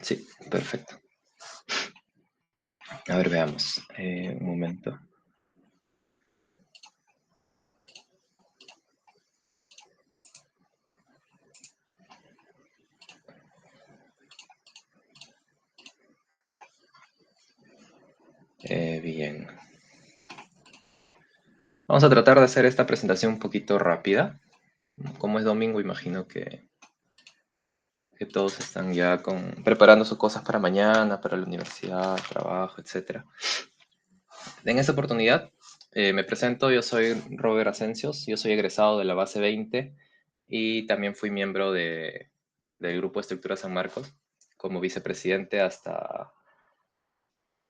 Sí, perfecto. A ver, veamos. Un momento. Bien. Vamos a tratar de hacer esta presentación un poquito rápida. Como es domingo, imagino que todos están ya preparando sus cosas para mañana, para la universidad, trabajo, etc. En esta oportunidad me presento, yo soy Robert Asencios, yo soy egresado de la base 20 y también fui miembro del Grupo de Estructura San Marcos como vicepresidente hasta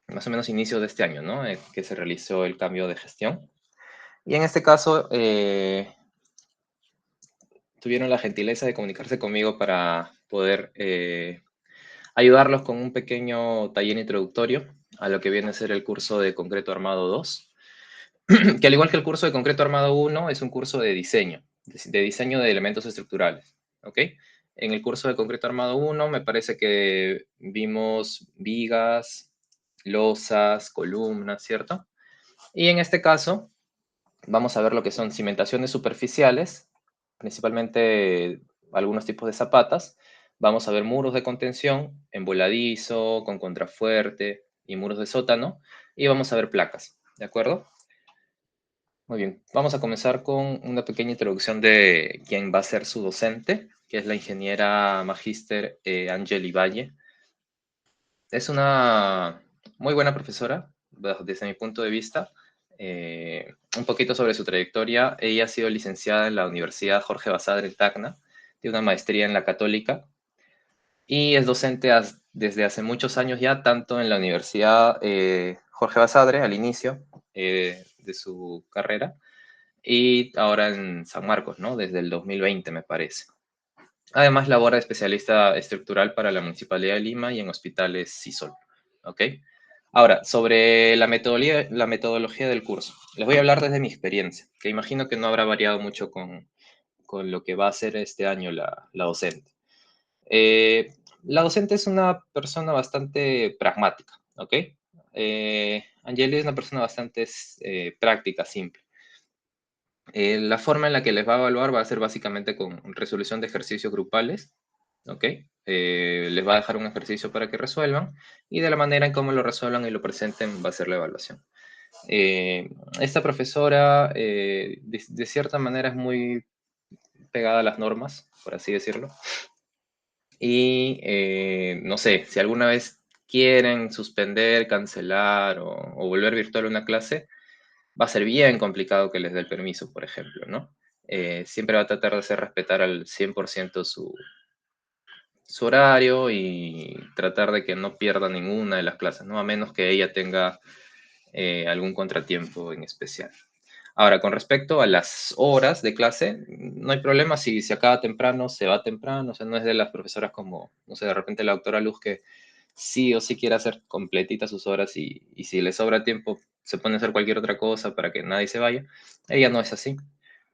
más o menos inicio de este año, ¿no? Que se realizó el cambio de gestión. Y en este caso tuvieron la gentileza de comunicarse conmigo para poder ayudarlos con un pequeño taller introductorio a lo que viene a ser el curso de Concreto Armado 2, que al igual que el curso de Concreto Armado 1, es un curso de diseño, de diseño de elementos estructurales, ¿ok? En el curso de Concreto Armado 1 me parece que vimos vigas, losas, columnas, ¿cierto? Y en este caso vamos a ver lo que son cimentaciones superficiales, principalmente algunos tipos de zapatas. Vamos a ver muros de contención en voladizo, con contrafuerte y muros de sótano. Y vamos a ver placas, ¿de acuerdo? Muy bien, vamos a comenzar con una pequeña introducción de quién va a ser su docente, que es la ingeniera magíster Angeli Valle. Es una muy buena profesora, desde mi punto de vista. Un poquito sobre su trayectoria. Ella ha sido licenciada en la Universidad Jorge Basadre en Tacna, tiene una maestría en la Católica y es docente desde hace muchos años ya, tanto en la Universidad Jorge Basadre al inicio de su carrera y ahora en San Marcos, ¿no? Desde el 2020 me parece. Además, labora de especialista estructural para la Municipalidad de Lima y en hospitales CISOL. ¿Ok? Ahora, sobre la metodología del curso. Les voy a hablar desde mi experiencia, que imagino que no habrá variado mucho con lo que va a ser este año la docente. Eh, la docente es una persona bastante pragmática, ¿ok? Angeli es una persona bastante práctica, simple. La forma en la que les va a evaluar va a ser básicamente con resolución de ejercicios grupales, ¿ok? Les va a dejar un ejercicio para que resuelvan y de la manera en cómo lo resuelvan y lo presenten va a ser la evaluación. Esta profesora, de cierta manera, es muy pegada a las normas, por así decirlo. Y no sé, si alguna vez quieren suspender, cancelar o volver virtual una clase, va a ser bien complicado que les dé el permiso, por ejemplo, ¿no? Siempre va a tratar de hacer respetar al 100% su horario y tratar de que no pierda ninguna de las clases, ¿no? A menos que ella tenga algún contratiempo en especial. Ahora, con respecto a las horas de clase, no hay problema si se acaba temprano, se va temprano, o sea, no es de las profesoras como, no sé, de repente la doctora Luz que sí o sí quiere hacer completitas sus horas y si le sobra tiempo se pone a hacer cualquier otra cosa para que nadie se vaya. Ella no es así.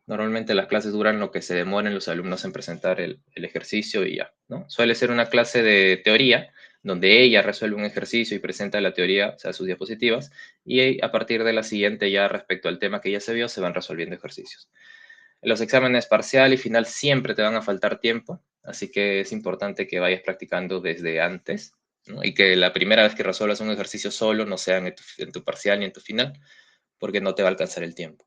Normalmente las clases duran lo que se demoren los alumnos en presentar el ejercicio y ya, ¿no? Suele ser una clase de teoría, donde ella resuelve un ejercicio y presenta la teoría, o sea, sus diapositivas, y a partir de la siguiente ya respecto al tema que ya se vio, se van resolviendo ejercicios. En los exámenes parcial y final siempre te van a faltar tiempo, así que es importante que vayas practicando desde antes, ¿no? Y que la primera vez que resuelvas un ejercicio solo no sea en tu parcial ni en tu final, porque no te va a alcanzar el tiempo.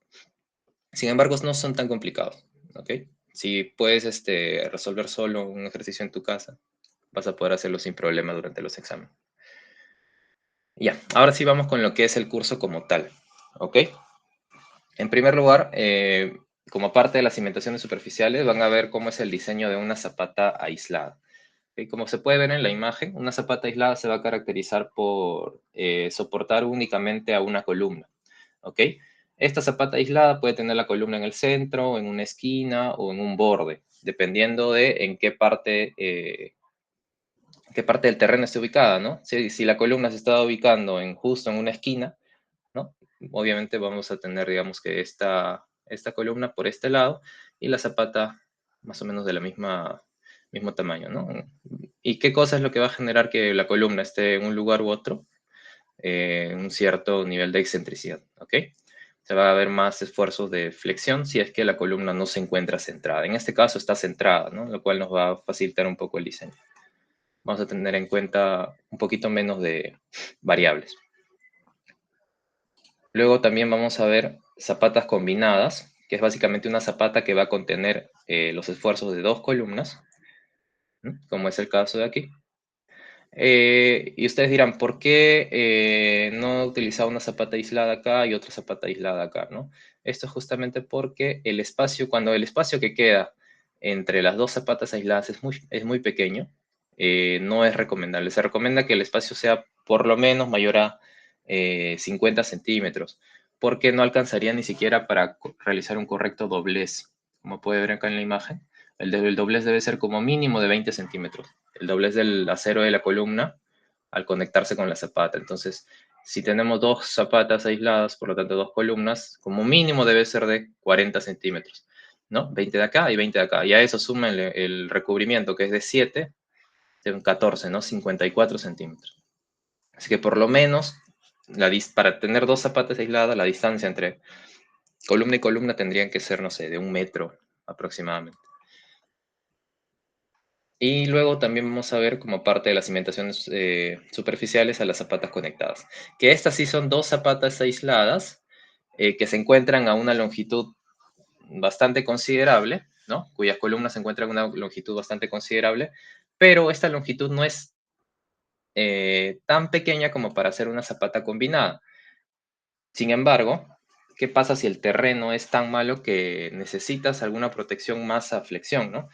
Sin embargo, no son tan complicados, ¿ok? Si puedes resolver solo un ejercicio en tu casa, vas a poder hacerlo sin problema durante los exámenes. Ya, ahora sí vamos con lo que es el curso como tal, ¿ok? En primer lugar, como parte de las cimentaciones superficiales, van a ver cómo es el diseño de una zapata aislada. ¿Ok? Como se puede ver en la imagen, una zapata aislada se va a caracterizar por soportar únicamente a una columna, ¿ok? Esta zapata aislada puede tener la columna en el centro, en una esquina o en un borde, dependiendo de en qué parte del terreno esté ubicada, ¿no? Si la columna se está ubicando justo en una esquina, ¿no? Obviamente vamos a tener, digamos que esta columna por este lado y la zapata más o menos de la misma mismo tamaño, ¿no? ¿Y qué cosa es lo que va a generar que la columna esté en un lugar u otro? Un cierto nivel de excentricidad, ¿ok? Se va a ver más esfuerzos de flexión si es que la columna no se encuentra centrada. En este caso está centrada, ¿no? Lo cual nos va a facilitar un poco el diseño. Vamos a tener en cuenta un poquito menos de variables. Luego también vamos a ver zapatas combinadas, que es básicamente una zapata que va a contener los esfuerzos de dos columnas, ¿no? Como es el caso de aquí. Y ustedes dirán, ¿por qué no utilizar una zapata aislada acá y otra zapata aislada acá, ¿no? Esto es justamente porque el espacio, cuando el espacio que queda entre las dos zapatas aisladas es muy pequeño, no es recomendable. Se recomienda que el espacio sea por lo menos mayor a 50 centímetros, porque no alcanzaría ni siquiera para realizar un correcto doblez. Como puede ver acá en la imagen, el doblez debe ser como mínimo de 20 centímetros. El doblez del acero de la columna al conectarse con la zapata. Entonces, si tenemos dos zapatas aisladas, por lo tanto dos columnas, como mínimo debe ser de 40 centímetros, ¿no? 20 de acá y 20 de acá. Y a eso sumen el recubrimiento, que es de 7, de 14, ¿no? 54 centímetros. Así que por lo menos, para tener dos zapatas aisladas, la distancia entre columna y columna tendrían que ser, no sé, de 1 metro aproximadamente. Y luego también vamos a ver como parte de las cimentaciones superficiales a las zapatas conectadas. Que estas sí son dos zapatas aisladas que se encuentran a una longitud bastante considerable, ¿no? Cuyas columnas se encuentran a una longitud bastante considerable, pero esta longitud no es tan pequeña como para hacer una zapata combinada. Sin embargo, ¿qué pasa si el terreno es tan malo que necesitas alguna protección más a flexión, ¿no?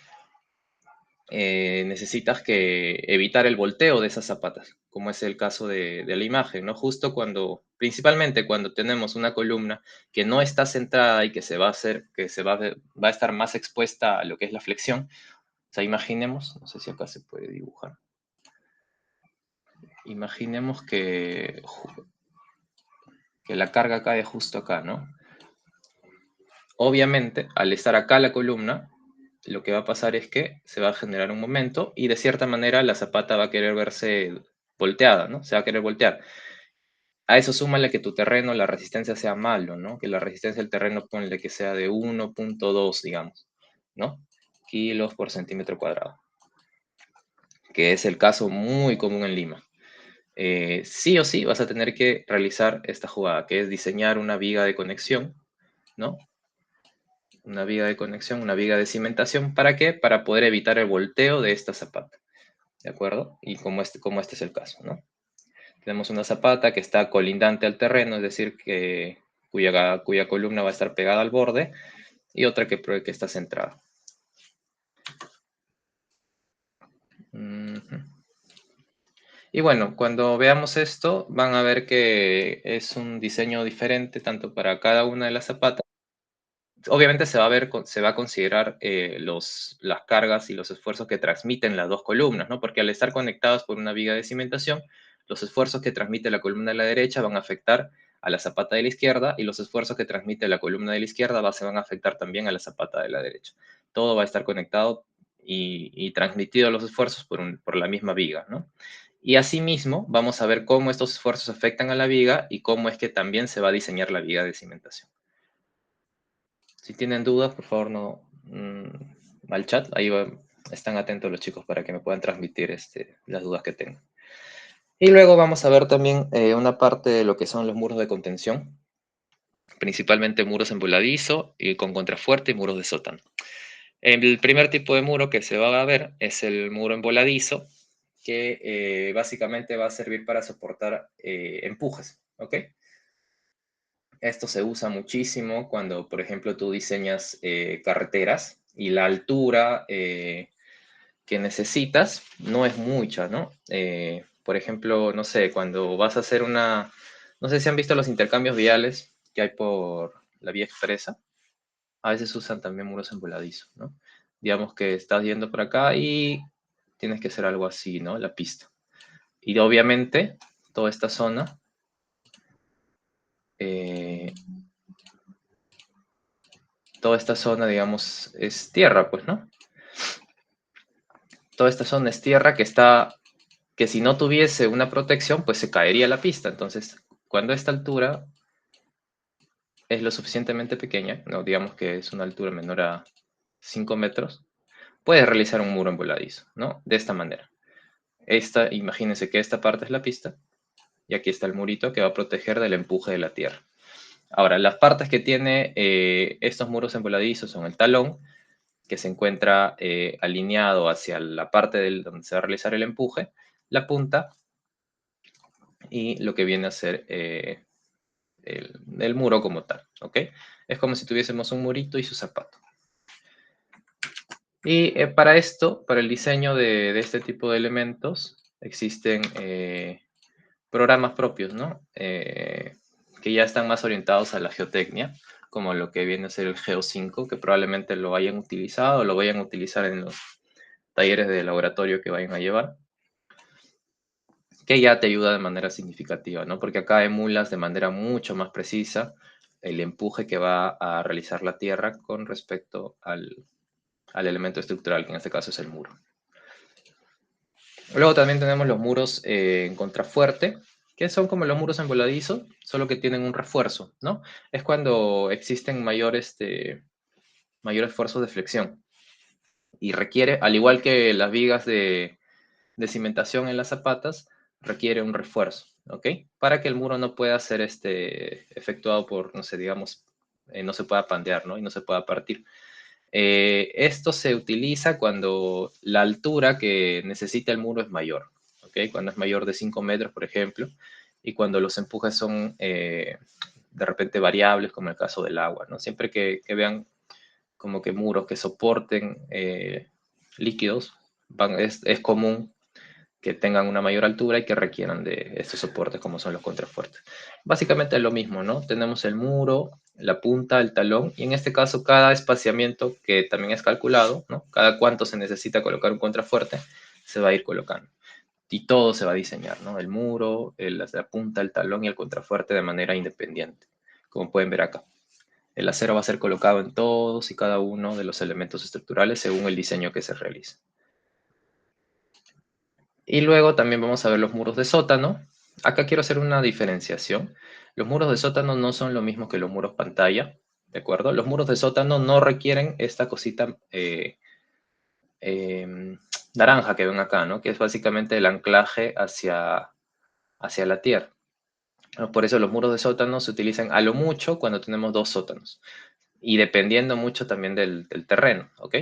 Necesitas que evitar el volteo de esas zapatas, como es el caso de la imagen, ¿no? Justo cuando, principalmente cuando tenemos una columna que no está centrada y que se va a hacer, que va a estar más expuesta a lo que es la flexión. O sea, imaginemos, no sé si acá se puede dibujar. Imaginemos que la carga cae justo acá, ¿no? Obviamente, al estar acá la columna, lo que va a pasar es que se va a generar un momento y de cierta manera la zapata va a querer verse volteada, ¿no? Se va a querer voltear. A eso súmale que tu terreno, la resistencia sea malo, ¿no? Que la resistencia del terreno ponle que sea de 1,2, digamos, ¿no? Kilos por centímetro cuadrado, que es el caso muy común en Lima. Sí o sí vas a tener que realizar esta jugada, que es diseñar una viga de conexión, ¿no? Una viga de conexión, una viga de cimentación. ¿Para qué? Para poder evitar el volteo de esta zapata, ¿de acuerdo? Y como este es el caso, ¿no? Tenemos una zapata que está colindante al terreno, es decir, cuya columna va a estar pegada al borde, y otra que está centrada. Y bueno, cuando veamos esto, van a ver que es un diseño diferente tanto para cada una de las zapatas. Obviamente se va a considerar las cargas y los esfuerzos que transmiten las dos columnas, ¿no? Porque al estar conectadas por una viga de cimentación, los esfuerzos que transmite la columna de la derecha van a afectar a la zapata de la izquierda y los esfuerzos que transmite la columna de la izquierda se van a afectar también a la zapata de la derecha. Todo va a estar conectado y transmitido los esfuerzos por la misma viga, ¿no? Y asimismo, vamos a ver cómo estos esfuerzos afectan a la viga y cómo es que también se va a diseñar la viga de cimentación. Si tienen dudas, por favor, no al chat. Están atentos los chicos para que me puedan transmitir las dudas que tengan. Y luego vamos a ver también una parte de lo que son los muros de contención, principalmente muros en voladizo y con contrafuerte y muros de sótano. El primer tipo de muro que se va a ver es el muro en voladizo, que básicamente va a servir para soportar empujes, ¿ok? Esto se usa muchísimo cuando, por ejemplo, tú diseñas carreteras y la altura que necesitas no es mucha, ¿no? Por ejemplo, no sé, cuando vas a hacer no sé si han visto los intercambios viales que hay por la vía expresa, a veces usan también muros en voladizo, ¿no? Digamos que estás yendo por acá y tienes que hacer algo así, ¿no? La pista. Y obviamente, toda esta zona eh, digamos, es tierra, pues, ¿no? Toda esta zona es tierra que si no tuviese una protección, pues se caería la pista. Entonces, cuando esta altura es lo suficientemente pequeña, no digamos que es una altura menor a 5 metros, puedes realizar un muro en voladizo, ¿no? De esta manera. Imagínense que esta parte es la pista y aquí está el murito que va a proteger del empuje de la tierra. Ahora, las partes que tiene estos muros en voladizo son el talón, que se encuentra alineado hacia la parte donde se va a realizar el empuje, la punta y lo que viene a ser el muro como tal, ¿ok? Es como si tuviésemos un murito y su zapato. Y para esto, para el diseño de este tipo de elementos, existen programas propios, ¿no? Que ya están más orientados a la geotecnia, como lo que viene a ser el Geo5, que probablemente lo hayan utilizado o lo vayan a utilizar en los talleres de laboratorio que vayan a llevar, que ya te ayuda de manera significativa, ¿no? Porque acá emulas de manera mucho más precisa el empuje que va a realizar la Tierra con respecto al elemento estructural, que en este caso es el muro. Luego también tenemos los muros en contrafuerte, que son como los muros en voladizo, solo que tienen un refuerzo, ¿no? Es cuando existen mayor esfuerzos de flexión y requiere, al igual que las vigas de cimentación en las zapatas, requiere un refuerzo, ¿ok? Para que el muro no pueda ser efectuado por, no sé, digamos, no se pueda pandear, ¿no? Y no se pueda partir. Esto se utiliza cuando la altura que necesita el muro es mayor, ¿ok? Cuando es mayor de 5 metros, por ejemplo, y cuando los empujes son de repente variables, como el caso del agua, ¿no? Siempre que vean como que muros que soporten líquidos, es común que tengan una mayor altura y que requieran de estos soportes como son los contrafuertes. Básicamente es lo mismo, ¿no? Tenemos el muro, la punta, el talón y en este caso cada espaciamiento que también es calculado, ¿no? Cada cuánto se necesita colocar un contrafuerte se va a ir colocando. Y todo se va a diseñar, ¿no? El muro, la punta, el talón y el contrafuerte de manera independiente, como pueden ver acá. El acero va a ser colocado en todos y cada uno de los elementos estructurales según el diseño que se realice. Y luego también vamos a ver los muros de sótano. Acá quiero hacer una diferenciación. Los muros de sótano no son lo mismo que los muros pantalla, ¿de acuerdo? Los muros de sótano no requieren esta cosita eh, naranja que ven acá, ¿no? Que es básicamente el anclaje hacia la tierra. Por eso los muros de sótano se utilizan a lo mucho cuando tenemos dos sótanos. Y dependiendo mucho también del terreno, ¿ok?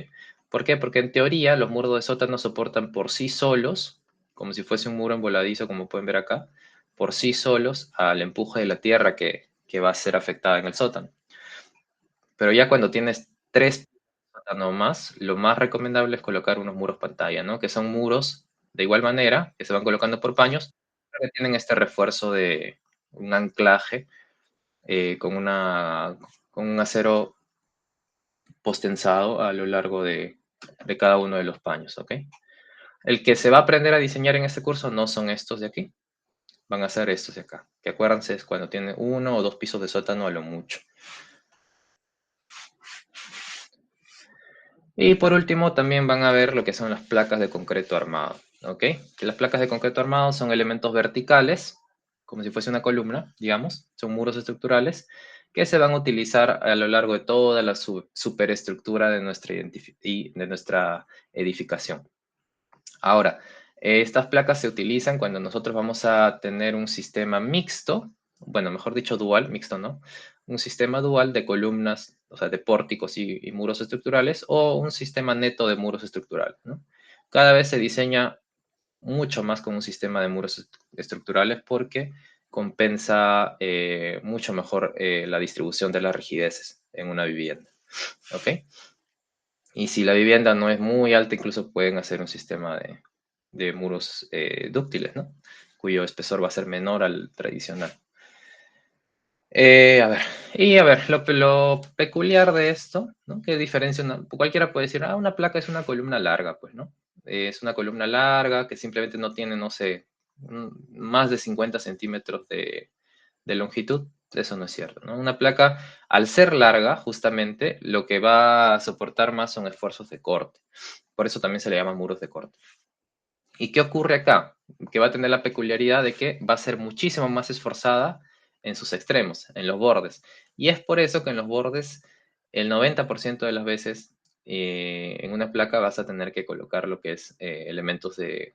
¿Por qué? Porque en teoría los muros de sótano soportan por sí solos, como si fuese un muro en voladizo, como pueden ver acá, por sí solos al empuje de la tierra que va a ser afectada en el sótano. Pero ya cuando tienes tres sótanos más, lo más recomendable es colocar unos muros pantalla, ¿no? Que son muros de igual manera, que se van colocando por paños, pero que tienen este refuerzo de un anclaje con un acero postensado a lo largo de cada uno de los paños, ¿ok? El que se va a aprender a diseñar en este curso no son estos de aquí, van a ser estos de acá, que acuérdense es cuando tiene uno o dos pisos de sótano a lo mucho. Y por último también van a ver lo que son las placas de concreto armado, ¿ok? Que las placas de concreto armado son elementos verticales, como si fuese una columna, digamos, son muros estructurales que se van a utilizar a lo largo de toda la superestructura de nuestra edificación. Ahora, estas placas se utilizan cuando nosotros vamos a tener un sistema mixto, bueno, mejor dicho, dual, mixto no, un sistema dual de columnas, o sea, de pórticos y muros estructurales, o un sistema neto de muros estructurales, ¿no? Cada vez se diseña mucho más con un sistema de muros estructurales porque compensa mucho mejor la distribución de las rigideces en una vivienda, ¿ok? Y si la vivienda no es muy alta, incluso pueden hacer un sistema de muros dúctiles, ¿no? Cuyo espesor va a ser menor al tradicional. A ver, lo peculiar de esto, ¿no? ¿Qué diferencia? Cualquiera puede decir, una placa es una columna larga, pues, ¿no? Es una columna larga que simplemente no tiene, no sé, más de 50 centímetros de longitud. Eso no es cierto, ¿no? Una placa, al ser larga, justamente, lo que va a soportar más son esfuerzos de corte. Por eso también se le llama muros de corte. ¿Y qué ocurre acá? Que va a tener la peculiaridad de que va a ser muchísimo más esforzada en sus extremos, en los bordes. Y es por eso que en los bordes, el 90% de las veces, en una placa vas a tener que colocar lo que es elementos de...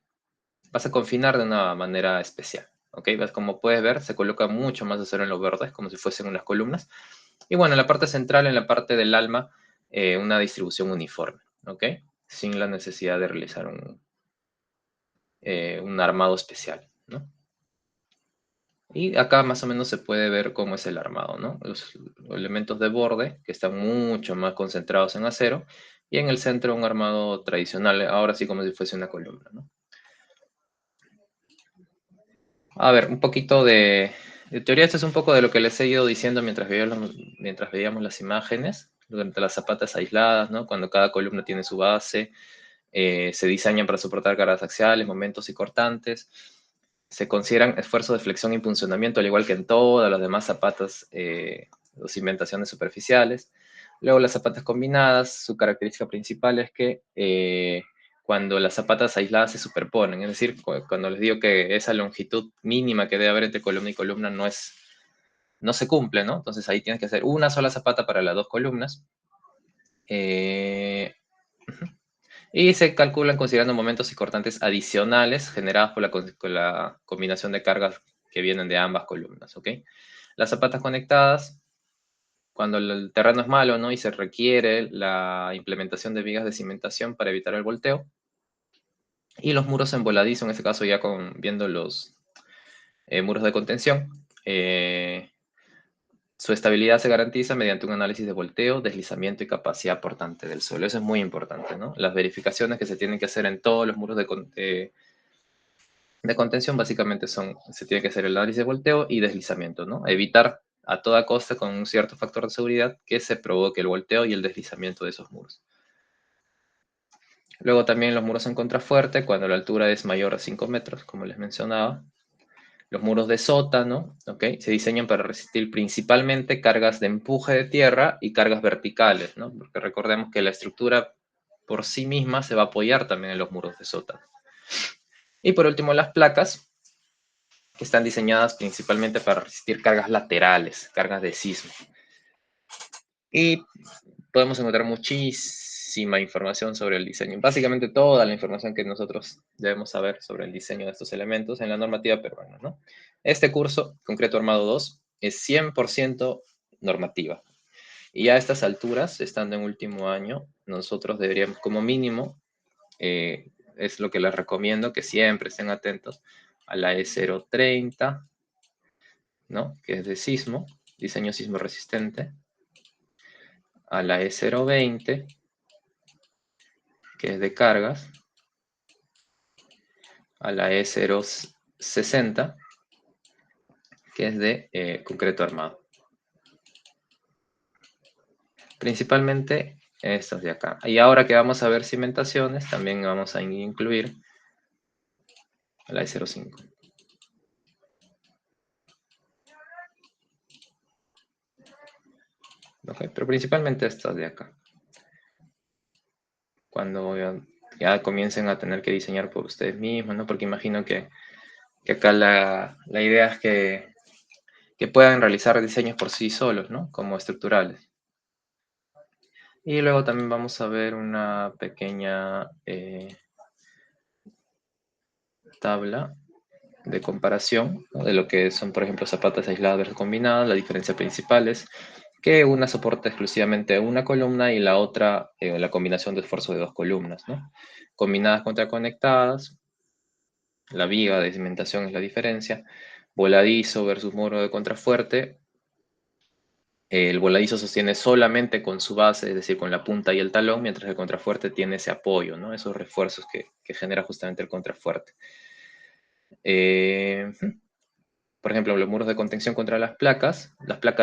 Vas a confinar de una manera especial. ¿Ok? Como puedes ver, se coloca mucho más acero en los bordes, como si fuesen unas columnas. Y bueno, en la parte central, en la parte del alma, una distribución uniforme. ¿Ok? Sin la necesidad de realizar un armado especial, ¿no? Y acá más o menos se puede ver cómo es el armado, ¿no? Los elementos de borde que están mucho más concentrados en acero y en el centro un armado tradicional, ahora sí como si fuese una columna, ¿no? A ver, un poquito de teoría, esto es un poco de lo que les he ido diciendo mientras veíamos las imágenes, durante las zapatas aisladas, ¿no? Cuando cada columna tiene su base, se diseñan para soportar cargas axiales, momentos y cortantes. Se consideran esfuerzos de flexión y puncionamiento, al igual que en todas las demás zapatas o cimentaciones superficiales. Luego las zapatas combinadas, su característica principal es que cuando las zapatas aisladas se superponen, es decir, cuando les digo que esa longitud mínima que debe haber entre columna y columna no se cumple, ¿no? Entonces ahí tienes que hacer una sola zapata para las dos columnas. Eh, y se calculan considerando momentos y cortantes adicionales generados por con la combinación de cargas que vienen de ambas columnas, ¿ok? Las zapatas conectadas, cuando el terreno es malo, ¿no? Y se requiere la implementación de vigas de cimentación para evitar el volteo. Y los muros en voladizo, en este caso ya viendo los muros de contención. Su estabilidad se garantiza mediante un análisis de volteo, deslizamiento y capacidad portante del suelo. Eso es muy importante, ¿no? Las verificaciones que se tienen que hacer en todos los muros de contención básicamente se tiene que hacer el análisis de volteo y deslizamiento, ¿no? Evitar a toda costa con un cierto factor de seguridad que se provoque el volteo y el deslizamiento de esos muros. Luego también los muros en contrafuerte, cuando la altura es mayor a 5 metros, como les mencionaba. Los muros de sótano, ¿ok? Se diseñan para resistir principalmente cargas de empuje de tierra y cargas verticales, ¿no? Porque recordemos que la estructura por sí misma se va a apoyar también en los muros de sótano. Y por último, las placas, que están diseñadas principalmente para resistir cargas laterales, cargas de sismo. Y podemos encontrar muchísima información sobre el diseño. Básicamente toda la información que nosotros debemos saber sobre el diseño de estos elementos en la normativa peruana, ¿no? Este curso, Concreto Armado 2, es 100% normativa. Y a estas alturas, estando en último año, nosotros deberíamos, como mínimo, es lo que les recomiendo, que siempre estén atentos a la E030, ¿no? Que es de sismo, diseño sismo resistente, a la E020, que es de cargas, a la E060, que es de concreto armado. Principalmente estas de acá. Y ahora que vamos a ver cimentaciones, también vamos a incluir a la E05. Okay, pero principalmente estas de acá. Cuando ya comiencen a tener que diseñar por ustedes mismos, ¿no? Porque imagino que acá la idea es que puedan realizar diseños por sí solos, ¿no? Como estructurales. Y luego también vamos a ver una pequeña tabla de comparación, ¿no? De lo que son, por ejemplo, zapatas aisladas versus combinadas. La diferencia principal es que una soporta exclusivamente una columna y la otra la combinación de esfuerzo de dos columnas, ¿no? Combinadas contra conectadas, la viga de cimentación es la diferencia. Voladizo versus muro de contrafuerte. El voladizo sostiene solamente con su base, es decir, con la punta y el talón, mientras el contrafuerte tiene ese apoyo, ¿no? Esos refuerzos que genera justamente el contrafuerte. Eh, por ejemplo, los muros de contención contra las placas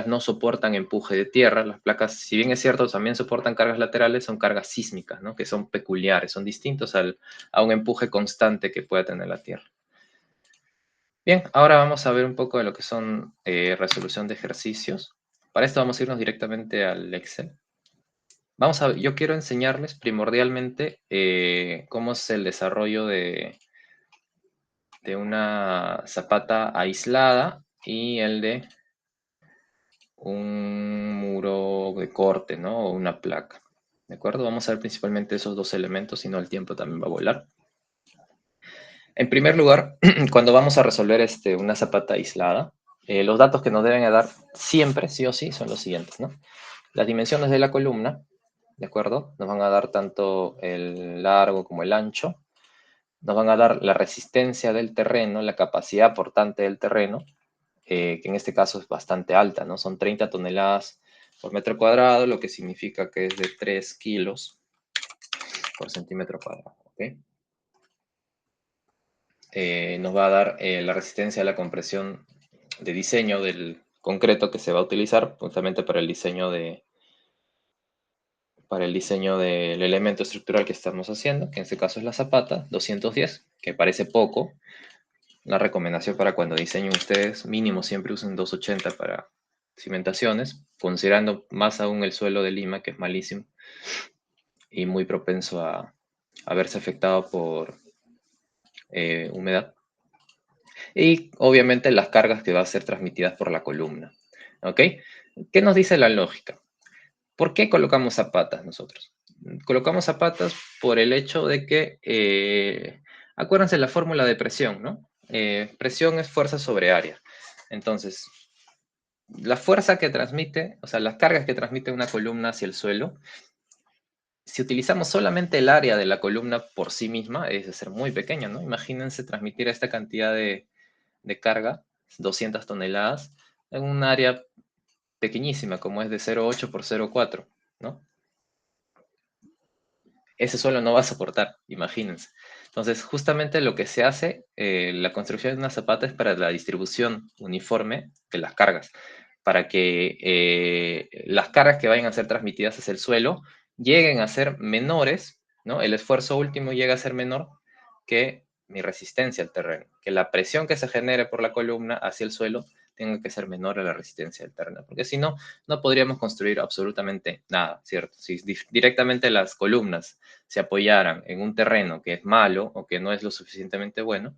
no soportan empuje de tierra, las placas, si bien es cierto, también soportan cargas laterales, son cargas sísmicas, ¿no? Que son peculiares, son distintos a un empuje constante que pueda tener la tierra. Bien, ahora vamos a ver un poco de lo que son resolución de ejercicios. Para esto vamos a irnos directamente al Excel. Yo quiero enseñarles primordialmente cómo es el desarrollo de una zapata aislada y el de un muro de corte, ¿no? O una placa. ¿De acuerdo? Vamos a ver principalmente esos dos elementos, si no el tiempo también va a volar. En primer lugar, cuando vamos a resolver una zapata aislada, los datos que nos deben dar siempre, sí o sí, son los siguientes, ¿no? Las dimensiones de la columna, ¿de acuerdo? Nos van a dar tanto el largo como el ancho. Nos van a dar la resistencia del terreno, la capacidad portante del terreno, que en este caso es bastante alta, ¿no? Son 30 toneladas por metro cuadrado, lo que significa que es de 3 kilos por centímetro cuadrado, ¿ok? Nos va a dar la resistencia a la compresión de diseño del concreto que se va a utilizar justamente para el diseño del elemento estructural que estamos haciendo, que en este caso es la zapata, 210, que parece poco. La recomendación para cuando diseñen ustedes, mínimo siempre usen 280 para cimentaciones, considerando más aún el suelo de Lima, que es malísimo y muy propenso a verse afectado por humedad. Y obviamente las cargas que va a ser transmitidas por la columna. ¿Ok? ¿Qué nos dice la lógica? ¿Por qué colocamos zapatas nosotros? Colocamos zapatas por el hecho de que, acuérdense la fórmula de presión, ¿no? Presión es fuerza sobre área. Entonces, la fuerza que transmite, o sea, las cargas que transmite una columna hacia el suelo, si utilizamos solamente el área de la columna por sí misma, es de ser muy pequeña, ¿no? Imagínense transmitir esta cantidad de carga, 200 toneladas, en un área pequeñísima, como es de 0,8 por 0,4, ¿no? Ese suelo no va a soportar, imagínense. Entonces, justamente lo que se hace, la construcción de una zapata es para la distribución uniforme de las cargas, para que las cargas que vayan a ser transmitidas hacia el suelo lleguen a ser menores, ¿no? El esfuerzo último llega a ser menor que mi resistencia al terreno, que la presión que se genere por la columna hacia el suelo tenga que ser menor a la resistencia del terreno, porque si no, no podríamos construir absolutamente nada, ¿cierto? Si directamente las columnas se apoyaran en un terreno que es malo o que no es lo suficientemente bueno,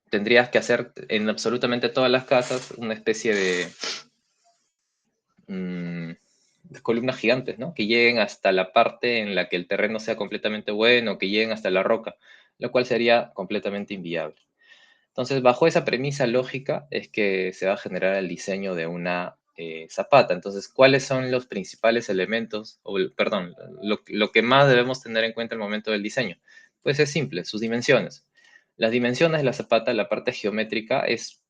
tendrías que hacer en absolutamente todas las casas una especie mm, de columnas gigantes, ¿no? Que lleguen hasta la parte en la que el terreno sea completamente bueno, que lleguen hasta la roca, lo cual sería completamente inviable. Entonces, bajo esa premisa lógica es que se va a generar el diseño de una zapata. Entonces, ¿cuáles son los principales elementos, o perdón, lo que más debemos tener en cuenta al momento del diseño? Pues es simple, sus dimensiones. Las dimensiones de la zapata, la parte geométrica, es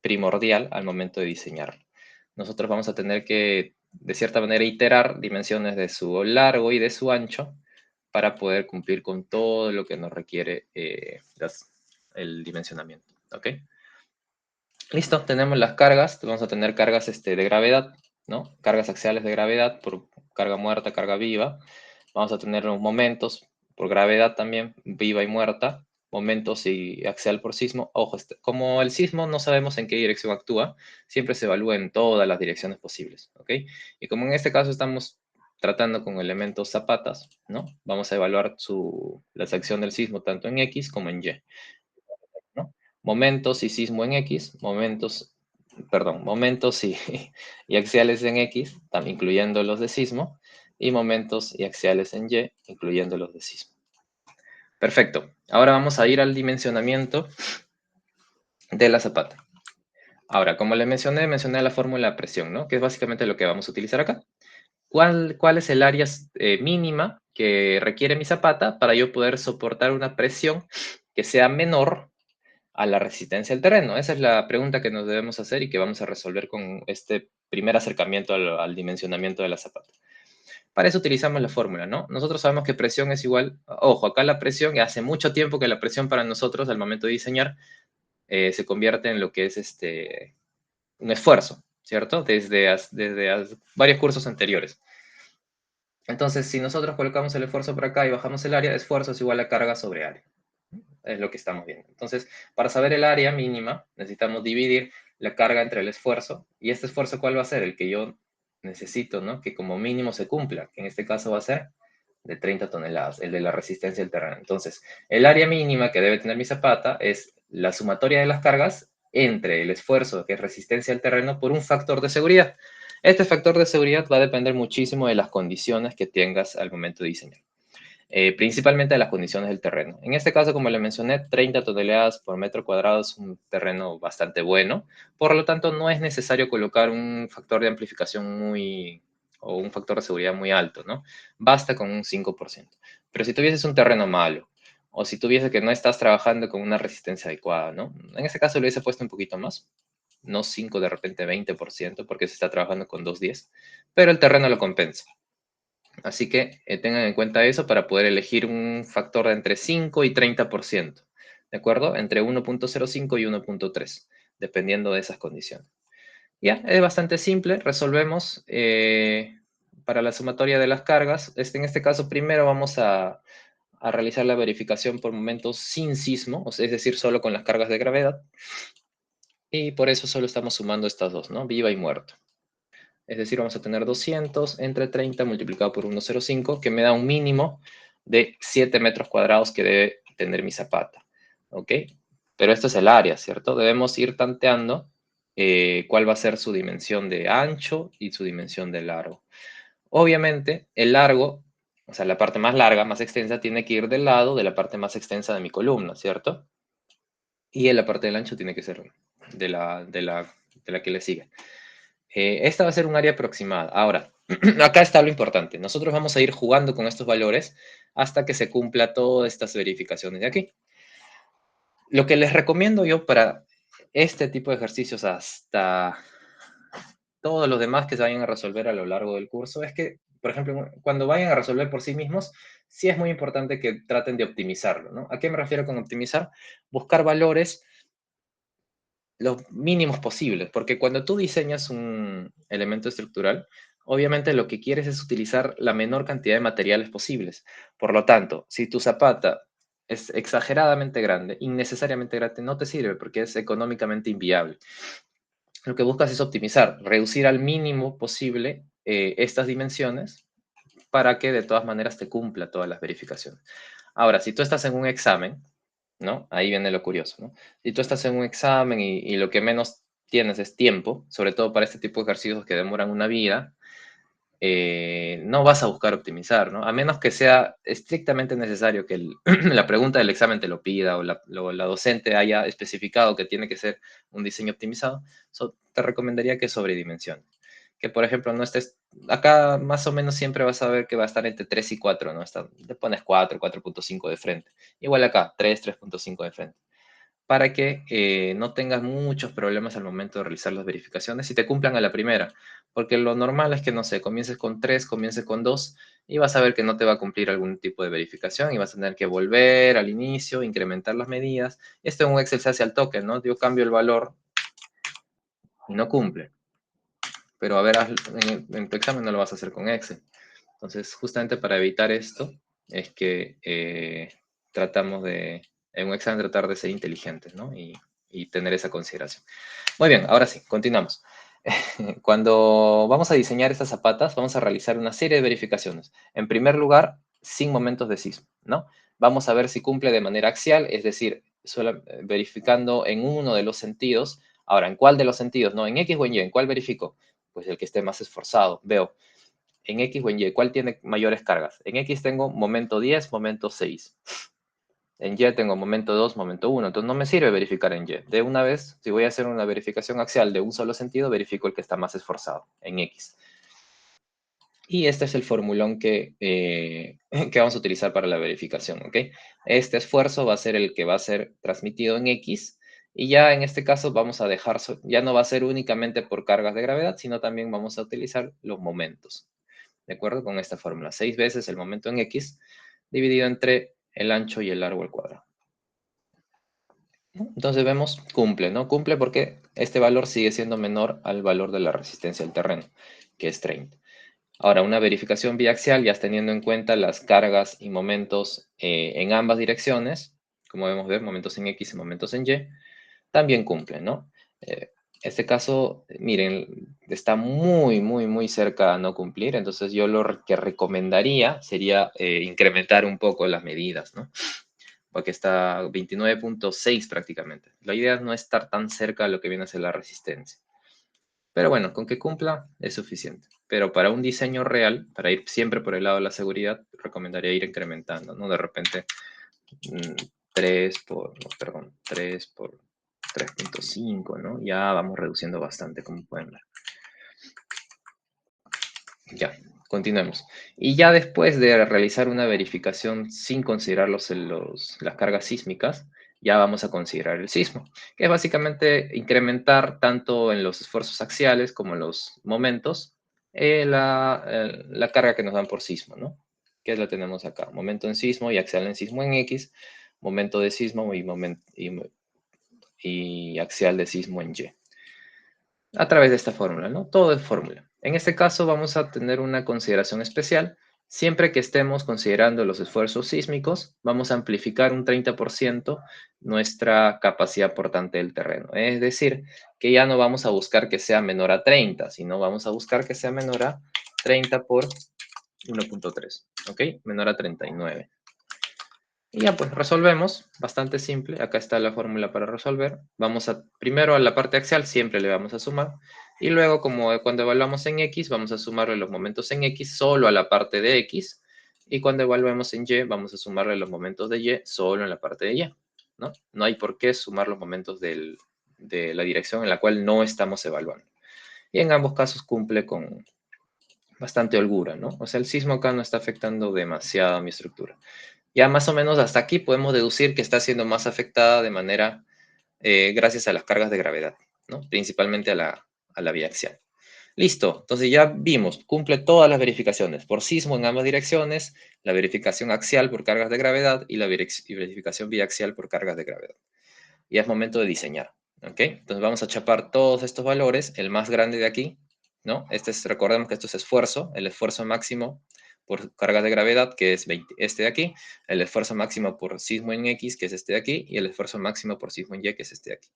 primordial al momento de diseñar. Nosotros vamos a tener que, de cierta manera, iterar dimensiones de su largo y de su ancho para poder cumplir con todo lo que nos requiere el dimensionamiento. ¿Ok? Listo, tenemos las cargas. Vamos a tener cargas de gravedad, ¿no? Cargas axiales de gravedad por carga muerta, carga viva. Vamos a tener los momentos por gravedad también, viva y muerta. Momentos y axial por sismo. Ojo, como el sismo no sabemos en qué dirección actúa, siempre se evalúa en todas las direcciones posibles, ¿ok? Y como en este caso estamos tratando con elementos zapatas, ¿no? Vamos a evaluar la sección del sismo tanto en X como en Y, ¿no? Momentos y sismo en X, momentos y axiales en X, también incluyendo los de sismo, y momentos y axiales en Y, incluyendo los de sismo. Perfecto. Ahora vamos a ir al dimensionamiento de la zapata. Ahora, como le mencioné la fórmula de presión, ¿no? Que es básicamente lo que vamos a utilizar acá. ¿Cuál es el área mínima que requiere mi zapata para yo poder soportar una presión que sea menor a la resistencia del terreno? Esa es la pregunta que nos debemos hacer y que vamos a resolver con este primer acercamiento al dimensionamiento de la zapata. Para eso utilizamos la fórmula, ¿no? Nosotros sabemos que presión es igual, ojo, acá la presión, y hace mucho tiempo que la presión para nosotros al momento de diseñar se convierte en lo que es un esfuerzo, ¿cierto? Desde varios cursos anteriores. Entonces, si nosotros colocamos el esfuerzo por acá y bajamos el área, esfuerzo es igual a carga sobre área. Es lo que estamos viendo. Entonces, para saber el área mínima, necesitamos dividir la carga entre el esfuerzo. ¿Y este esfuerzo cuál va a ser? El que yo necesito, ¿no? Que como mínimo se cumpla, que en este caso va a ser de 30 toneladas, el de la resistencia del terreno. Entonces, el área mínima que debe tener mi zapata es la sumatoria de las cargas entre el esfuerzo, que es resistencia al terreno, por un factor de seguridad. Este factor de seguridad va a depender muchísimo de las condiciones que tengas al momento de diseñar. Principalmente de las condiciones del terreno. En este caso, como le mencioné, 30 toneladas por metro cuadrado es un terreno bastante bueno, por lo tanto no es necesario colocar un factor de amplificación muy o un factor de seguridad muy alto, ¿no? Basta con un 5%. Pero si tuvieses un terreno malo o si tuviese que no estás trabajando con una resistencia adecuada, ¿no? En este caso lo hubiese puesto un poquito más, no 5, de repente 20%, porque se está trabajando con 210, pero el terreno lo compensa. Así que tengan en cuenta eso para poder elegir un factor de entre 5 y 30%, ¿de acuerdo? Entre 1.05 y 1.3, dependiendo de esas condiciones. Ya, es bastante simple, resolvemos para la sumatoria de las cargas. En este caso, primero vamos a realizar la verificación por momentos sin sismo, o sea, es decir, solo con las cargas de gravedad. Y por eso solo estamos sumando estas dos, ¿no? Viva y muerto. Es decir, vamos a tener 200 entre 30 multiplicado por 1,05, que me da un mínimo de 7 metros cuadrados que debe tener mi zapata. ¿Ok? Pero esto es el área, ¿cierto? Debemos ir tanteando cuál va a ser su dimensión de ancho y su dimensión de largo. Obviamente, el largo, o sea, la parte más larga, más extensa, tiene que ir del lado de la parte más extensa de mi columna, ¿cierto? Y en la parte del ancho tiene que ser de la que le sigue. Esta va a ser un área aproximada. Ahora, acá está lo importante. Nosotros vamos a ir jugando con estos valores hasta que se cumpla todas estas verificaciones de aquí. Lo que les recomiendo yo para este tipo de ejercicios hasta todos los demás que se vayan a resolver a lo largo del curso es que, por ejemplo, cuando vayan a resolver por sí mismos, sí es muy importante que traten de optimizarlo, ¿no? ¿A qué me refiero con optimizar? Buscar valores los mínimos posibles, porque cuando tú diseñas un elemento estructural, obviamente lo que quieres es utilizar la menor cantidad de materiales posibles. Por lo tanto, si tu zapata es exageradamente grande, innecesariamente grande, no te sirve porque es económicamente inviable. Lo que buscas es optimizar, reducir al mínimo posible estas dimensiones para que de todas maneras te cumpla todas las verificaciones. Ahora, si tú estás en un examen, ¿no? Ahí viene lo curioso, ¿no? Si tú estás en un examen y lo que menos tienes es tiempo, sobre todo para este tipo de ejercicios que demoran una vida, no vas a buscar optimizar, ¿no? A menos que sea estrictamente necesario que la pregunta del examen te lo pida o la docente haya especificado que tiene que ser un diseño optimizado, te recomendaría que sobredimensiones. Que, por ejemplo, no estés, acá más o menos siempre vas a ver que va a estar entre 3 y 4, ¿no? Le pones 4, 4.5 de frente. Igual acá, 3, 3.5 de frente para que no tengas muchos problemas al momento de realizar las verificaciones y te cumplan a la primera. Porque lo normal es que, no sé, comiences con 3, comiences con 2 y vas a ver que no te va a cumplir algún tipo de verificación y vas a tener que volver al inicio, incrementar las medidas. Esto en un Excel se hace al toque, ¿no? Yo cambio el valor y no cumple. Pero a ver, en tu examen no lo vas a hacer con Excel. Entonces, justamente para evitar esto, es que tratamos de, en un examen, tratar de ser inteligentes, ¿no? Y tener esa consideración. Muy bien, ahora sí, continuamos. Cuando vamos a diseñar estas zapatas, vamos a realizar una serie de verificaciones. En primer lugar, sin momentos de sismo, ¿no? Vamos a ver si cumple de manera axial, es decir, solo verificando en uno de los sentidos. Ahora, ¿en cuál de los sentidos? No, en X o en Y, ¿en cuál verifico? Pues el que esté más esforzado. Veo, en X o en Y, ¿cuál tiene mayores cargas? En X tengo momento 10, momento 6. En Y tengo momento 2, momento 1. Entonces no me sirve verificar en Y. De una vez, si voy a hacer una verificación axial de un solo sentido, verifico el que está más esforzado, en X. Y este es el formulón que vamos a utilizar para la verificación, ¿ok? Este esfuerzo va a ser el que va a ser transmitido en X. Y ya en este caso vamos a dejar, ya no va a ser únicamente por cargas de gravedad, sino también vamos a utilizar los momentos. ¿De acuerdo? Con esta fórmula. 6 veces el momento en X dividido entre el ancho y el largo al cuadrado. Entonces vemos, cumple, ¿no? Cumple porque este valor sigue siendo menor al valor de la resistencia del terreno, que es 30. Ahora, una verificación biaxial, ya teniendo en cuenta las cargas y momentos en ambas direcciones, como debemos ver, momentos en X y momentos en Y, también cumplen, ¿no? Este caso, miren, está muy, muy, muy cerca a no cumplir, entonces yo que recomendaría sería incrementar un poco las medidas, ¿no? Porque está 29.6 prácticamente. La idea es no estar tan cerca de lo que viene a ser la resistencia. Pero bueno, con que cumpla es suficiente. Pero para un diseño real, para ir siempre por el lado de la seguridad, recomendaría ir incrementando, ¿no? De repente 3 por, no, perdón, 3 por 3.5, ¿no? Ya vamos reduciendo bastante, como pueden ver. Ya, continuemos. Y ya después de realizar una verificación sin considerar las cargas sísmicas, ya vamos a considerar el sismo, que es básicamente incrementar tanto en los esfuerzos axiales como en los momentos la carga que nos dan por sismo, ¿no? Que la tenemos acá, momento en sismo y axial en sismo en X, momento de sismo y axial de sismo en Y a través de esta fórmula, ¿no? Todo es fórmula. En este caso vamos a tener una consideración especial. Siempre que estemos considerando los esfuerzos sísmicos, vamos a amplificar un 30% nuestra capacidad portante del terreno. Es decir, que ya no vamos a buscar que sea menor a 30, sino vamos a buscar que sea menor a 30 por 1.3, ¿ok? Menor a 39. Y ya pues resolvemos, bastante simple. Acá está la fórmula para resolver. Primero a la parte axial siempre le vamos a sumar. Y luego, como cuando evaluamos en X, vamos a sumarle los momentos en X solo a la parte de X. Y cuando evaluemos en Y, vamos a sumarle los momentos de Y solo en la parte de Y, ¿no? No hay por qué sumar los momentos de la dirección en la cual no estamos evaluando. Y en ambos casos cumple con bastante holgura, ¿no? O sea, el sismo acá no está afectando demasiado a mi estructura. Ya más o menos hasta aquí podemos deducir que está siendo más afectada de manera gracias a las cargas de gravedad, ¿no? Principalmente a la vía axial. Listo, entonces ya vimos, cumple todas las verificaciones por sismo en ambas direcciones, la verificación axial por cargas de gravedad y la verificación biaxial por cargas de gravedad. Ya es momento de diseñar, ¿ok? Entonces vamos a chapar todos estos valores, el más grande de aquí, ¿no? Recordemos que esto es esfuerzo, el esfuerzo máximo por cargas de gravedad, que es este de aquí, el esfuerzo máximo por sismo en X, que es este de aquí, y el esfuerzo máximo por sismo en Y, que es este de aquí.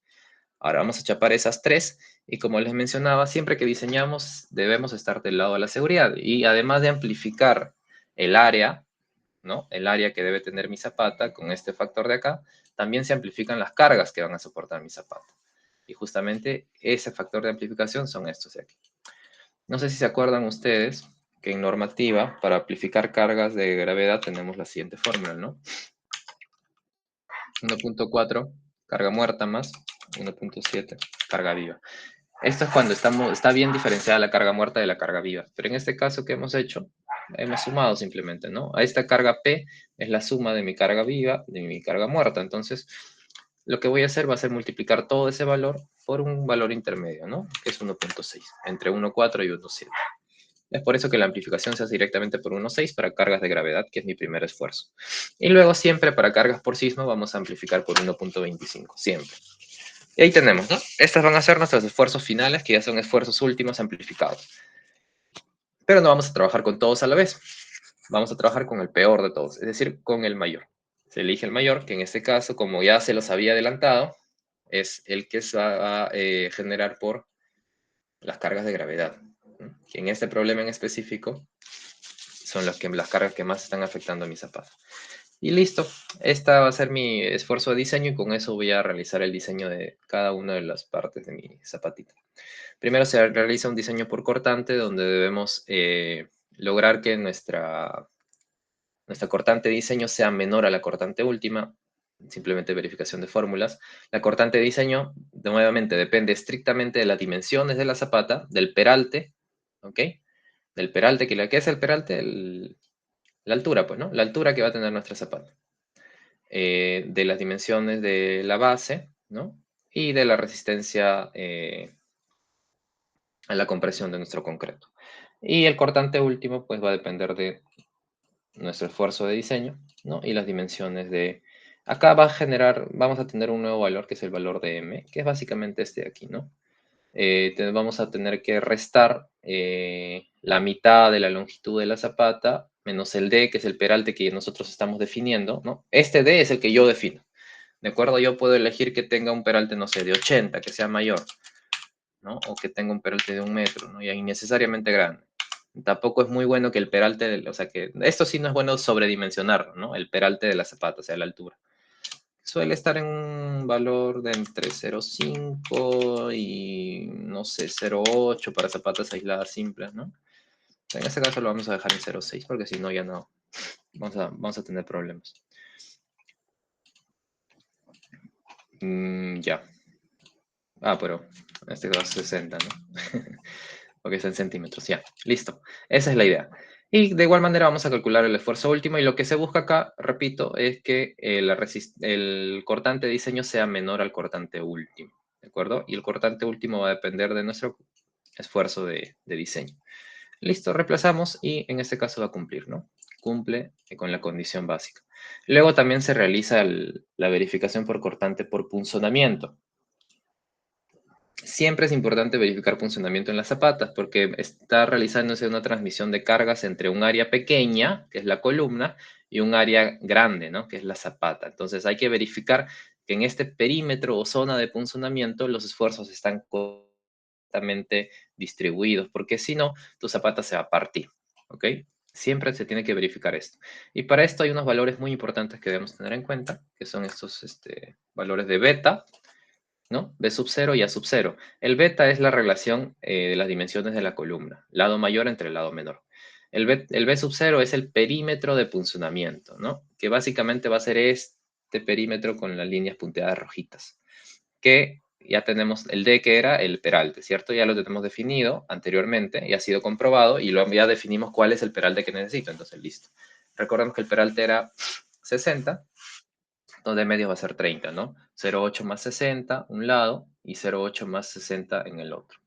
Ahora vamos a chapar esas tres, y como les mencionaba, siempre que diseñamos debemos estar del lado de la seguridad, y además de amplificar el área, ¿no? El área que debe tener mi zapata con este factor de acá, también se amplifican las cargas que van a soportar mi zapata. Y justamente ese factor de amplificación son estos de aquí. No sé si se acuerdan ustedes que en normativa, para amplificar cargas de gravedad, tenemos la siguiente fórmula, ¿no? 1.4, carga muerta más 1.7, carga viva. Esto es cuando está bien diferenciada la carga muerta de la carga viva. Pero en este caso, ¿qué hemos hecho? Hemos sumado simplemente, ¿no? A esta carga P es la suma de mi carga viva, de mi carga muerta. Entonces, lo que voy a hacer va a ser multiplicar todo ese valor por un valor intermedio, ¿no? Que es 1.6, entre 1.4 y 1.7. Es por eso que la amplificación se hace directamente por 1.6 para cargas de gravedad, que es mi primer esfuerzo. Y luego siempre para cargas por sismo vamos a amplificar por 1.25, siempre. Y ahí tenemos, ¿no? Estos van a ser nuestros esfuerzos finales, que ya son esfuerzos últimos amplificados. Pero no vamos a trabajar con todos a la vez. Vamos a trabajar con el peor de todos, es decir, con el mayor. Se elige el mayor, que en este caso, como ya se los había adelantado, es el que se va a generar por las cargas de gravedad. Que en este problema en específico son las cargas que más están afectando a mi zapato. Y listo, esta va a ser mi esfuerzo de diseño y con eso voy a realizar el diseño de cada una de las partes de mi zapatito. Primero se realiza un diseño por cortante donde debemos lograr que nuestra cortante de diseño sea menor a la cortante última, simplemente verificación de fórmulas. La cortante de diseño, nuevamente, depende estrictamente de las dimensiones de la zapata, del peralte, ¿ok? Del peralte, ¿qué es el peralte? La altura, pues, ¿no? La altura que va a tener nuestra zapata. De las dimensiones de la base, ¿no? Y de la resistencia a la compresión de nuestro concreto. Y el cortante último, pues va a depender de nuestro esfuerzo de diseño, ¿no? Y las dimensiones de... Acá vamos a tener un nuevo valor, que es el valor de M, que es básicamente este de aquí, ¿no? Vamos a tener que restar la mitad de la longitud de la zapata, menos el D, que es el peralte que nosotros estamos definiendo, ¿no? Este D es el que yo defino. ¿De acuerdo? Yo puedo elegir que tenga un peralte, no sé, de 80, que sea mayor, ¿no? O que tenga un peralte de 1 metro, ¿no? Ya innecesariamente grande. Tampoco es muy bueno que el peralte, o sea que esto sí no es bueno sobredimensionar, ¿no? El peralte de la zapata, o sea, la altura. Suele estar en un valor de entre 0,5 y, no sé, 0,8 para zapatas aisladas simples, ¿no? En este caso lo vamos a dejar en 0,6 porque si no ya no vamos a tener problemas. Ya. Pero en este caso 60, ¿no? Porque es en centímetros, ya. Listo. Esa es la idea. Y de igual manera vamos a calcular el esfuerzo último y lo que se busca acá, repito, es que el cortante de diseño sea menor al cortante último, ¿de acuerdo? Y el cortante último va a depender de nuestro esfuerzo de diseño. Listo, reemplazamos y en este caso va a cumplir, ¿no? Cumple con la condición básica. Luego también se realiza la verificación por cortante por punzonamiento. Siempre es importante verificar funcionamiento en las zapatas porque está realizándose una transmisión de cargas entre un área pequeña, que es la columna, y un área grande, ¿no? Que es la zapata. Entonces hay que verificar que en este perímetro o zona de punzonamiento los esfuerzos están correctamente distribuidos, porque si no, tu zapata se va a partir, ¿ok? Siempre se tiene que verificar esto. Y para esto hay unos valores muy importantes que debemos tener en cuenta, que son estos valores de beta, ¿no? B sub 0 y A sub 0. El beta es la relación de las dimensiones de la columna, lado mayor entre el lado menor. El B sub 0 es el perímetro de punzonamiento, ¿no? Que básicamente va a ser este perímetro con las líneas punteadas rojitas. Que ya tenemos el D, que era el peralte, ¿cierto? Ya lo tenemos definido anteriormente y ha sido comprobado y ya definimos cuál es el peralte que necesito. Entonces, listo. Recordemos que el peralte era 60, 2 de medios va a ser 30, ¿no? 0,8 más 60 un lado y 0,8 más 60 en el otro.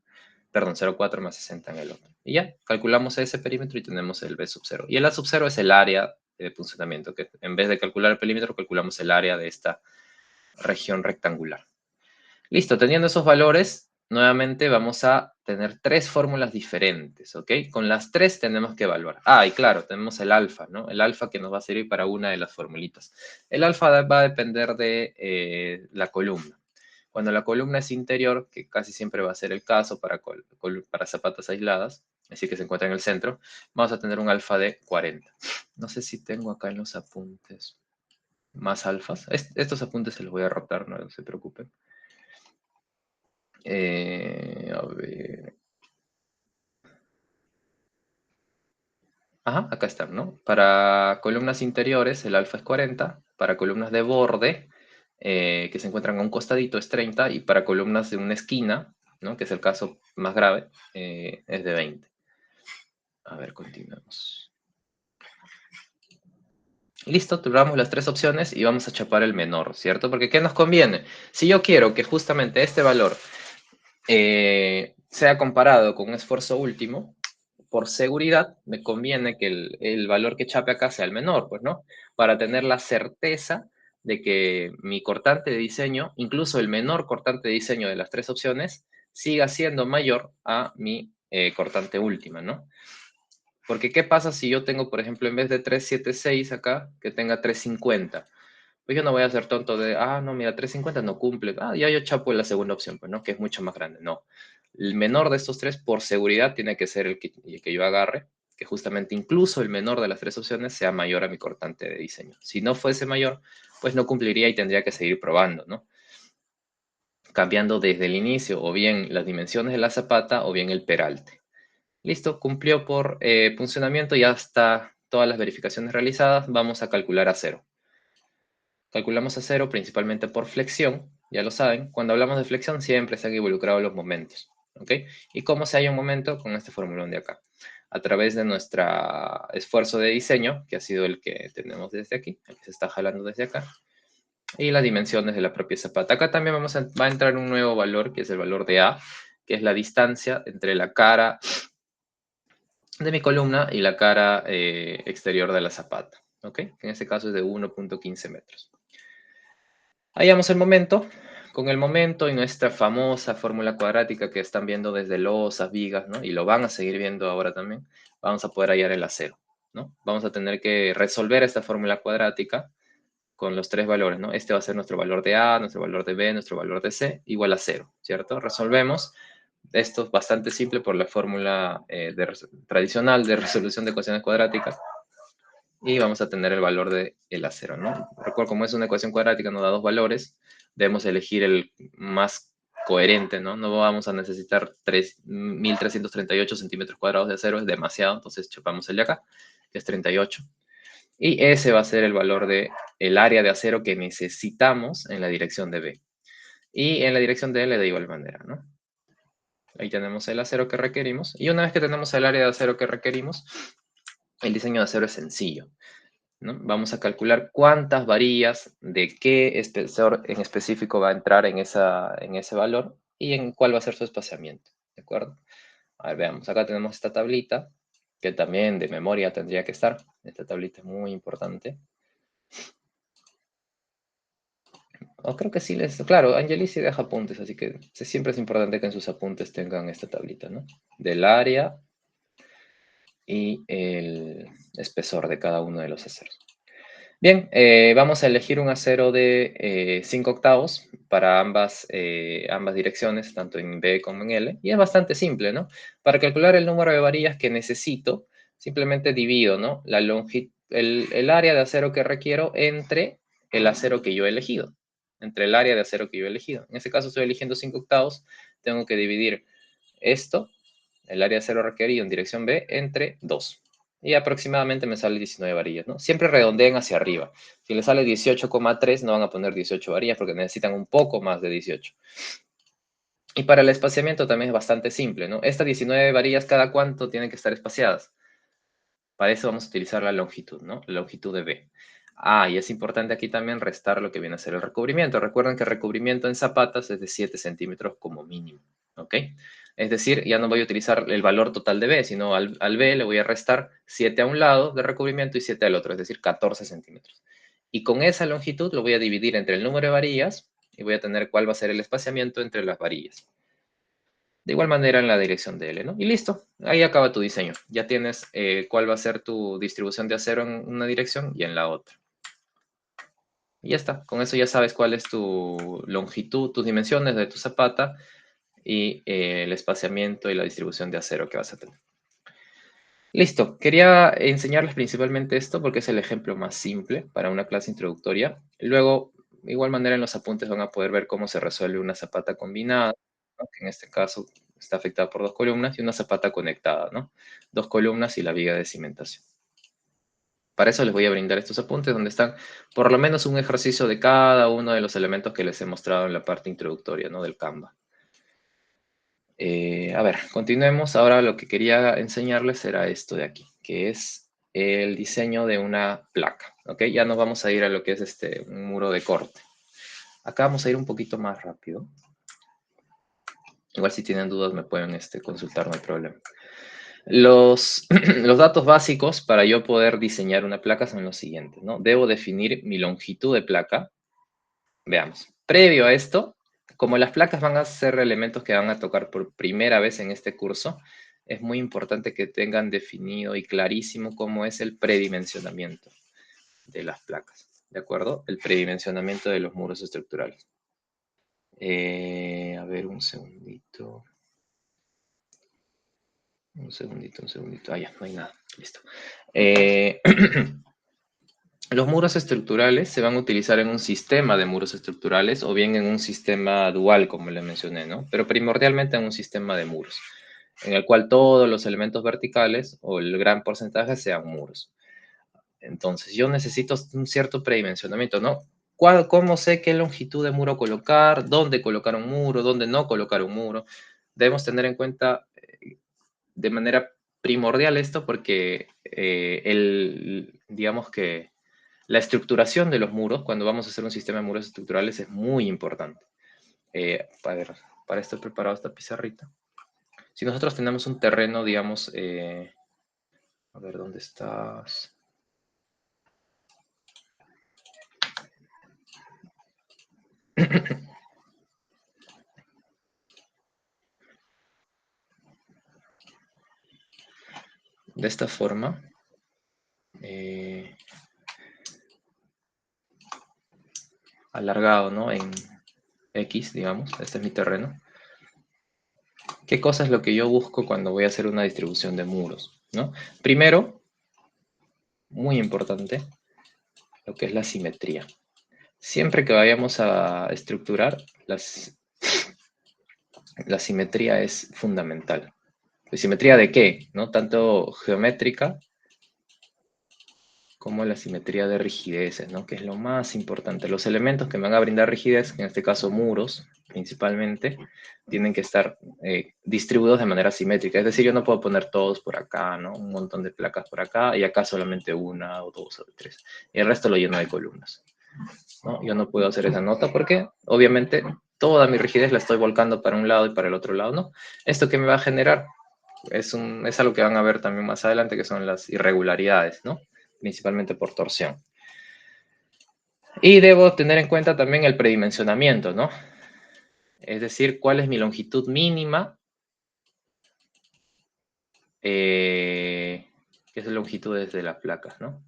Perdón, 0,4 más 60 en el otro. Y ya, calculamos ese perímetro y tenemos el B sub 0. Y el A sub 0 es el área de funcionamiento, que en vez de calcular el perímetro, calculamos el área de esta región rectangular. Listo, teniendo esos valores, nuevamente vamos a tener tres fórmulas diferentes, ¿ok? Con las tres tenemos que evaluar. Y claro, tenemos el alfa, ¿no? El alfa que nos va a servir para una de las formulitas. El alfa va a depender de la columna. Cuando la columna es interior, que casi siempre va a ser el caso para zapatas aisladas, así que se encuentra en el centro, vamos a tener un alfa de 40. No sé si tengo acá en los apuntes más alfas. Estos apuntes se los voy a rotar, no se preocupen. A ver. Ajá, acá están, ¿no? Para columnas interiores el alfa es 40, para columnas de borde que se encuentran a un costadito es 30 y para columnas de una esquina, ¿no? Que es el caso más grave, es de 20. A ver, continuamos. Listo, turbamos las tres opciones y vamos a chapar el menor, ¿cierto? Porque ¿qué nos conviene? Si yo quiero que justamente este valor sea comparado con un esfuerzo último, por seguridad, me conviene que el valor que chape acá sea el menor, pues, ¿no? Para tener la certeza de que mi cortante de diseño, incluso el menor cortante de diseño de las tres opciones, siga siendo mayor a mi cortante última, ¿no? Porque, ¿qué pasa si yo tengo, por ejemplo, en vez de 376 acá, que tenga 350? Pues yo no voy a ser tonto de, no, mira, 350 no cumple. Ya yo chapo en la segunda opción, pues, ¿no? Que es mucho más grande. No. El menor de estos tres, por seguridad, tiene que ser el que yo agarre, que justamente incluso el menor de las tres opciones sea mayor a mi cortante de diseño. Si no fuese mayor, pues no cumpliría y tendría que seguir probando, ¿no? Cambiando desde el inicio o bien las dimensiones de la zapata o bien el peralte. Listo, cumplió por funcionamiento, ya está todas las verificaciones realizadas. Vamos a calcular a cero. Calculamos a cero principalmente por flexión, ya lo saben. Cuando hablamos de flexión siempre se han involucrado los momentos, ¿ok? ¿Y cómo se halla un momento? Con este formulón de acá. A través de nuestro esfuerzo de diseño, que ha sido el que tenemos desde aquí, el que se está jalando desde acá, y las dimensiones de la propia zapata. Acá también va a entrar un nuevo valor, que es el valor de A, que es la distancia entre la cara de mi columna y la cara exterior de la zapata, ¿ok? Que en este caso es de 1,15 metros. Hallamos el momento. Con el momento y nuestra famosa fórmula cuadrática que están viendo desde losas, vigas, ¿no? Y lo van a seguir viendo ahora también, vamos a poder hallar el acero, ¿no? Vamos a tener que resolver esta fórmula cuadrática con los tres valores, ¿no? Este va a ser nuestro valor de A, nuestro valor de B, nuestro valor de C, igual a 0, ¿cierto? Resolvemos. Esto es bastante simple por la fórmula tradicional de resolución de ecuaciones cuadráticas. Y vamos a tener el valor de el A0, ¿no? Recuerda, como es una ecuación cuadrática, nos da dos valores, debemos elegir el más coherente, ¿no? No vamos a necesitar 1338 centímetros cuadrados de acero, es demasiado, entonces chupamos el de acá, que es 38. Y ese va a ser el valor de el área de acero que necesitamos en la dirección de B. Y en la dirección de L de igual manera, ¿no? Ahí tenemos el acero que requerimos. Y una vez que tenemos el área de acero que requerimos, el diseño de acero es sencillo, ¿no? Vamos a calcular cuántas varillas de qué espesor en específico va a entrar en ese valor y en cuál va a ser su espaciamiento, ¿de acuerdo? A ver, veamos, acá tenemos esta tablita, que también de memoria tendría que estar. Esta tablita es muy importante. O creo que sí les... Claro, Angeli sí deja apuntes, así que siempre es importante que en sus apuntes tengan esta tablita, ¿no? Del área y el espesor de cada uno de los aceros. Bien, vamos a elegir un acero de 5 octavos para ambas direcciones, tanto en B como en L. Y es bastante simple, ¿no? Para calcular el número de varillas que necesito, simplemente divido, ¿no? El área de acero que requiero entre el acero que yo he elegido. Entre el área de acero que yo he elegido. En este caso estoy eligiendo 5 octavos. Tengo que dividir esto, el área de acero requerido en dirección B, entre 2 y aproximadamente me sale 19 varillas, ¿no? Siempre redondeen hacia arriba. Si les sale 18,3, no van a poner 18 varillas porque necesitan un poco más de 18. Y para el espaciamiento también es bastante simple, ¿no? Estas 19 varillas, ¿cada cuánto tienen que estar espaciadas? Para eso vamos a utilizar la longitud, ¿no? La longitud de B. Ah, y es importante aquí también restar lo que viene a ser el recubrimiento. Recuerden que el recubrimiento en zapatas es de 7 centímetros como mínimo, ¿ok? Es decir, ya no voy a utilizar el valor total de B, sino al B le voy a restar 7 a un lado de recubrimiento y 7 al otro, es decir, 14 centímetros. Y con esa longitud lo voy a dividir entre el número de varillas y voy a tener cuál va a ser el espaciamiento entre las varillas. De igual manera en la dirección de L, ¿no? Y listo, ahí acaba tu diseño. Ya tienes cuál va a ser tu distribución de acero en una dirección y en la otra. Y ya está, con eso ya sabes cuál es tu longitud, tus dimensiones de tu zapata y el espaciamiento y la distribución de acero que vas a tener. Listo, quería enseñarles principalmente esto porque es el ejemplo más simple para una clase introductoria. Luego, de igual manera en los apuntes van a poder ver cómo se resuelve una zapata combinada, ¿no? Que en este caso está afectada por dos columnas, y una zapata conectada, ¿no? Dos columnas y la viga de cimentación. Para eso les voy a brindar estos apuntes donde están por lo menos un ejercicio de cada uno de los elementos que les he mostrado en la parte introductoria, ¿no? Del Canva. A ver, continuemos. Ahora lo que quería enseñarles era esto de aquí, que es el diseño de una placa, ¿ok? Ya nos vamos a ir a lo que es un muro de corte. Acá vamos a ir un poquito más rápido. Igual si tienen dudas me pueden consultar, no hay problema. Los datos básicos para yo poder diseñar una placa son los siguientes, ¿no? Debo definir mi longitud de placa. Veamos. Previo a esto, como las placas van a ser elementos que van a tocar por primera vez en este curso, es muy importante que tengan definido y clarísimo cómo es el predimensionamiento de las placas, ¿de acuerdo? El predimensionamiento de los muros estructurales. A ver, un segundito. Un segundito, un segundito. Ah, ya, no hay nada. Listo. Eh, Los muros estructurales se van a utilizar en un sistema de muros estructurales o bien en un sistema dual, como le mencioné, ¿no? Pero primordialmente en un sistema de muros, en el cual todos los elementos verticales o el gran porcentaje sean muros. Entonces, yo necesito un cierto predimensionamiento, ¿no? ¿Cómo sé qué longitud de muro colocar? ¿Dónde colocar un muro? ¿Dónde no colocar un muro? Debemos tener en cuenta de manera primordial esto porque digamos que la estructuración de los muros, cuando vamos a hacer un sistema de muros estructurales, es muy importante. A ver, para esto he preparado esta pizarrita. Si nosotros tenemos un terreno, digamos, a ver, ¿dónde estás? De esta forma. eh, alargado, ¿no? En X, digamos, este es mi terreno. ¿Qué cosa es lo que yo busco cuando voy a hacer una distribución de muros, ¿no? Primero, muy importante, lo que es la simetría. Siempre que vayamos a estructurar, la simetría es fundamental. ¿La simetría de qué? ¿No? Tanto geométrica como la simetría de rigideces, ¿no? Que es lo más importante. Los elementos que me van a brindar rigidez, en este caso muros principalmente, tienen que estar distribuidos de manera simétrica. Es decir, yo no puedo poner todos por acá, ¿no? Un montón de placas por acá y acá solamente una o dos o tres. Y el resto lo lleno de columnas, ¿no? Yo no puedo hacer esa nota porque obviamente toda mi rigidez la estoy volcando para un lado y para el otro lado, ¿no? ¿Esto qué me va a generar? Es algo que van a ver también más adelante, que son las irregularidades, ¿no? Principalmente por torsión. Y debo tener en cuenta también el predimensionamiento, ¿no? Es decir, cuál es mi longitud mínima, que es la longitud desde las placas, ¿no?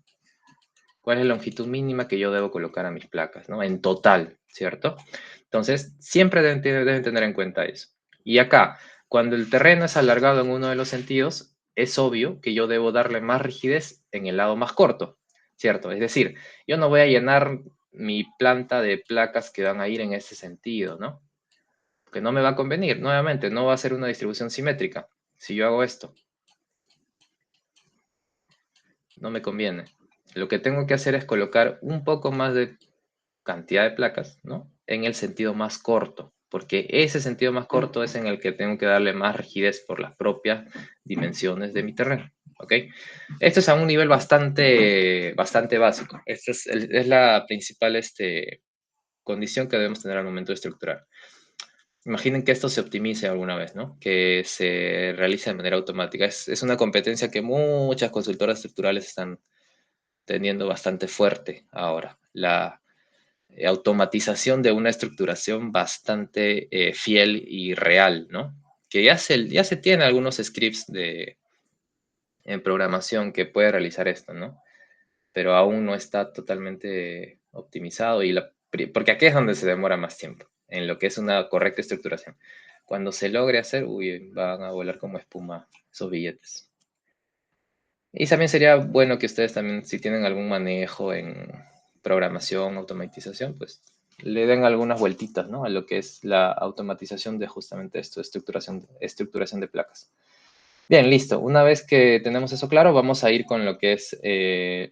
¿Cuál es la longitud mínima que yo debo colocar a mis placas, ¿no? En total, ¿cierto? Entonces, siempre deben tener en cuenta eso. Y acá, cuando el terreno es alargado en uno de los sentidos, es obvio que yo debo darle más rigidez en el lado más corto, ¿cierto? Es decir, yo no voy a llenar mi planta de placas que van a ir en ese sentido, ¿no? Que no me va a convenir, nuevamente, no va a ser una distribución simétrica. Si yo hago esto, no me conviene. Lo que tengo que hacer es colocar un poco más de cantidad de placas, ¿no? En el sentido más corto, porque ese sentido más corto es en el que tengo que darle más rigidez por las propias dimensiones de mi terreno, ¿ok? Esto es a un nivel bastante básico. Esta es la principal condición que debemos tener al momento de estructurar. Imaginen que esto se optimice alguna vez, ¿no? Que se realice de manera automática. Es una competencia que muchas consultoras estructurales están teniendo bastante fuerte ahora. La automatización de una estructuración bastante fiel y real, ¿no? Que ya se tiene algunos scripts en programación que puede realizar esto, ¿no? Pero aún no está totalmente optimizado porque aquí es donde se demora más tiempo, en lo que es una correcta estructuración. Cuando se logre hacer, uy, van a volar como espuma esos billetes. Y también sería bueno que ustedes también, si tienen algún manejo en programación, automatización, pues le den algunas vueltitas, ¿no? A lo que es la automatización de justamente esto, estructuración de placas. Bien, listo. Una vez que tenemos eso claro, vamos a ir con lo que es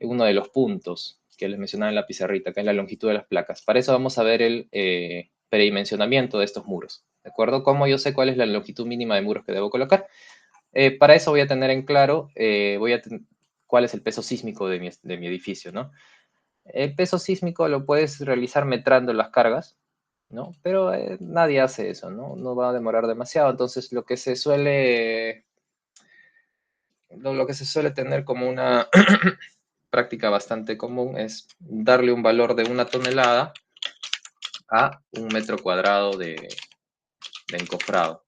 uno de los puntos que les mencionaba en la pizarrita, que es la longitud de las placas. Para eso vamos a ver el predimensionamiento de estos muros, ¿de acuerdo? ¿Cómo yo sé cuál es la longitud mínima de muros que debo colocar? Para eso voy a tener en claro cuál es el peso sísmico de mi edificio, ¿no? El peso sísmico lo puedes realizar metrando las cargas, ¿no? Pero nadie hace eso, ¿no? No va a demorar demasiado. Entonces, lo que se suele tener como una práctica bastante común es darle un valor de 1 tonelada a 1 metro cuadrado de encofrado.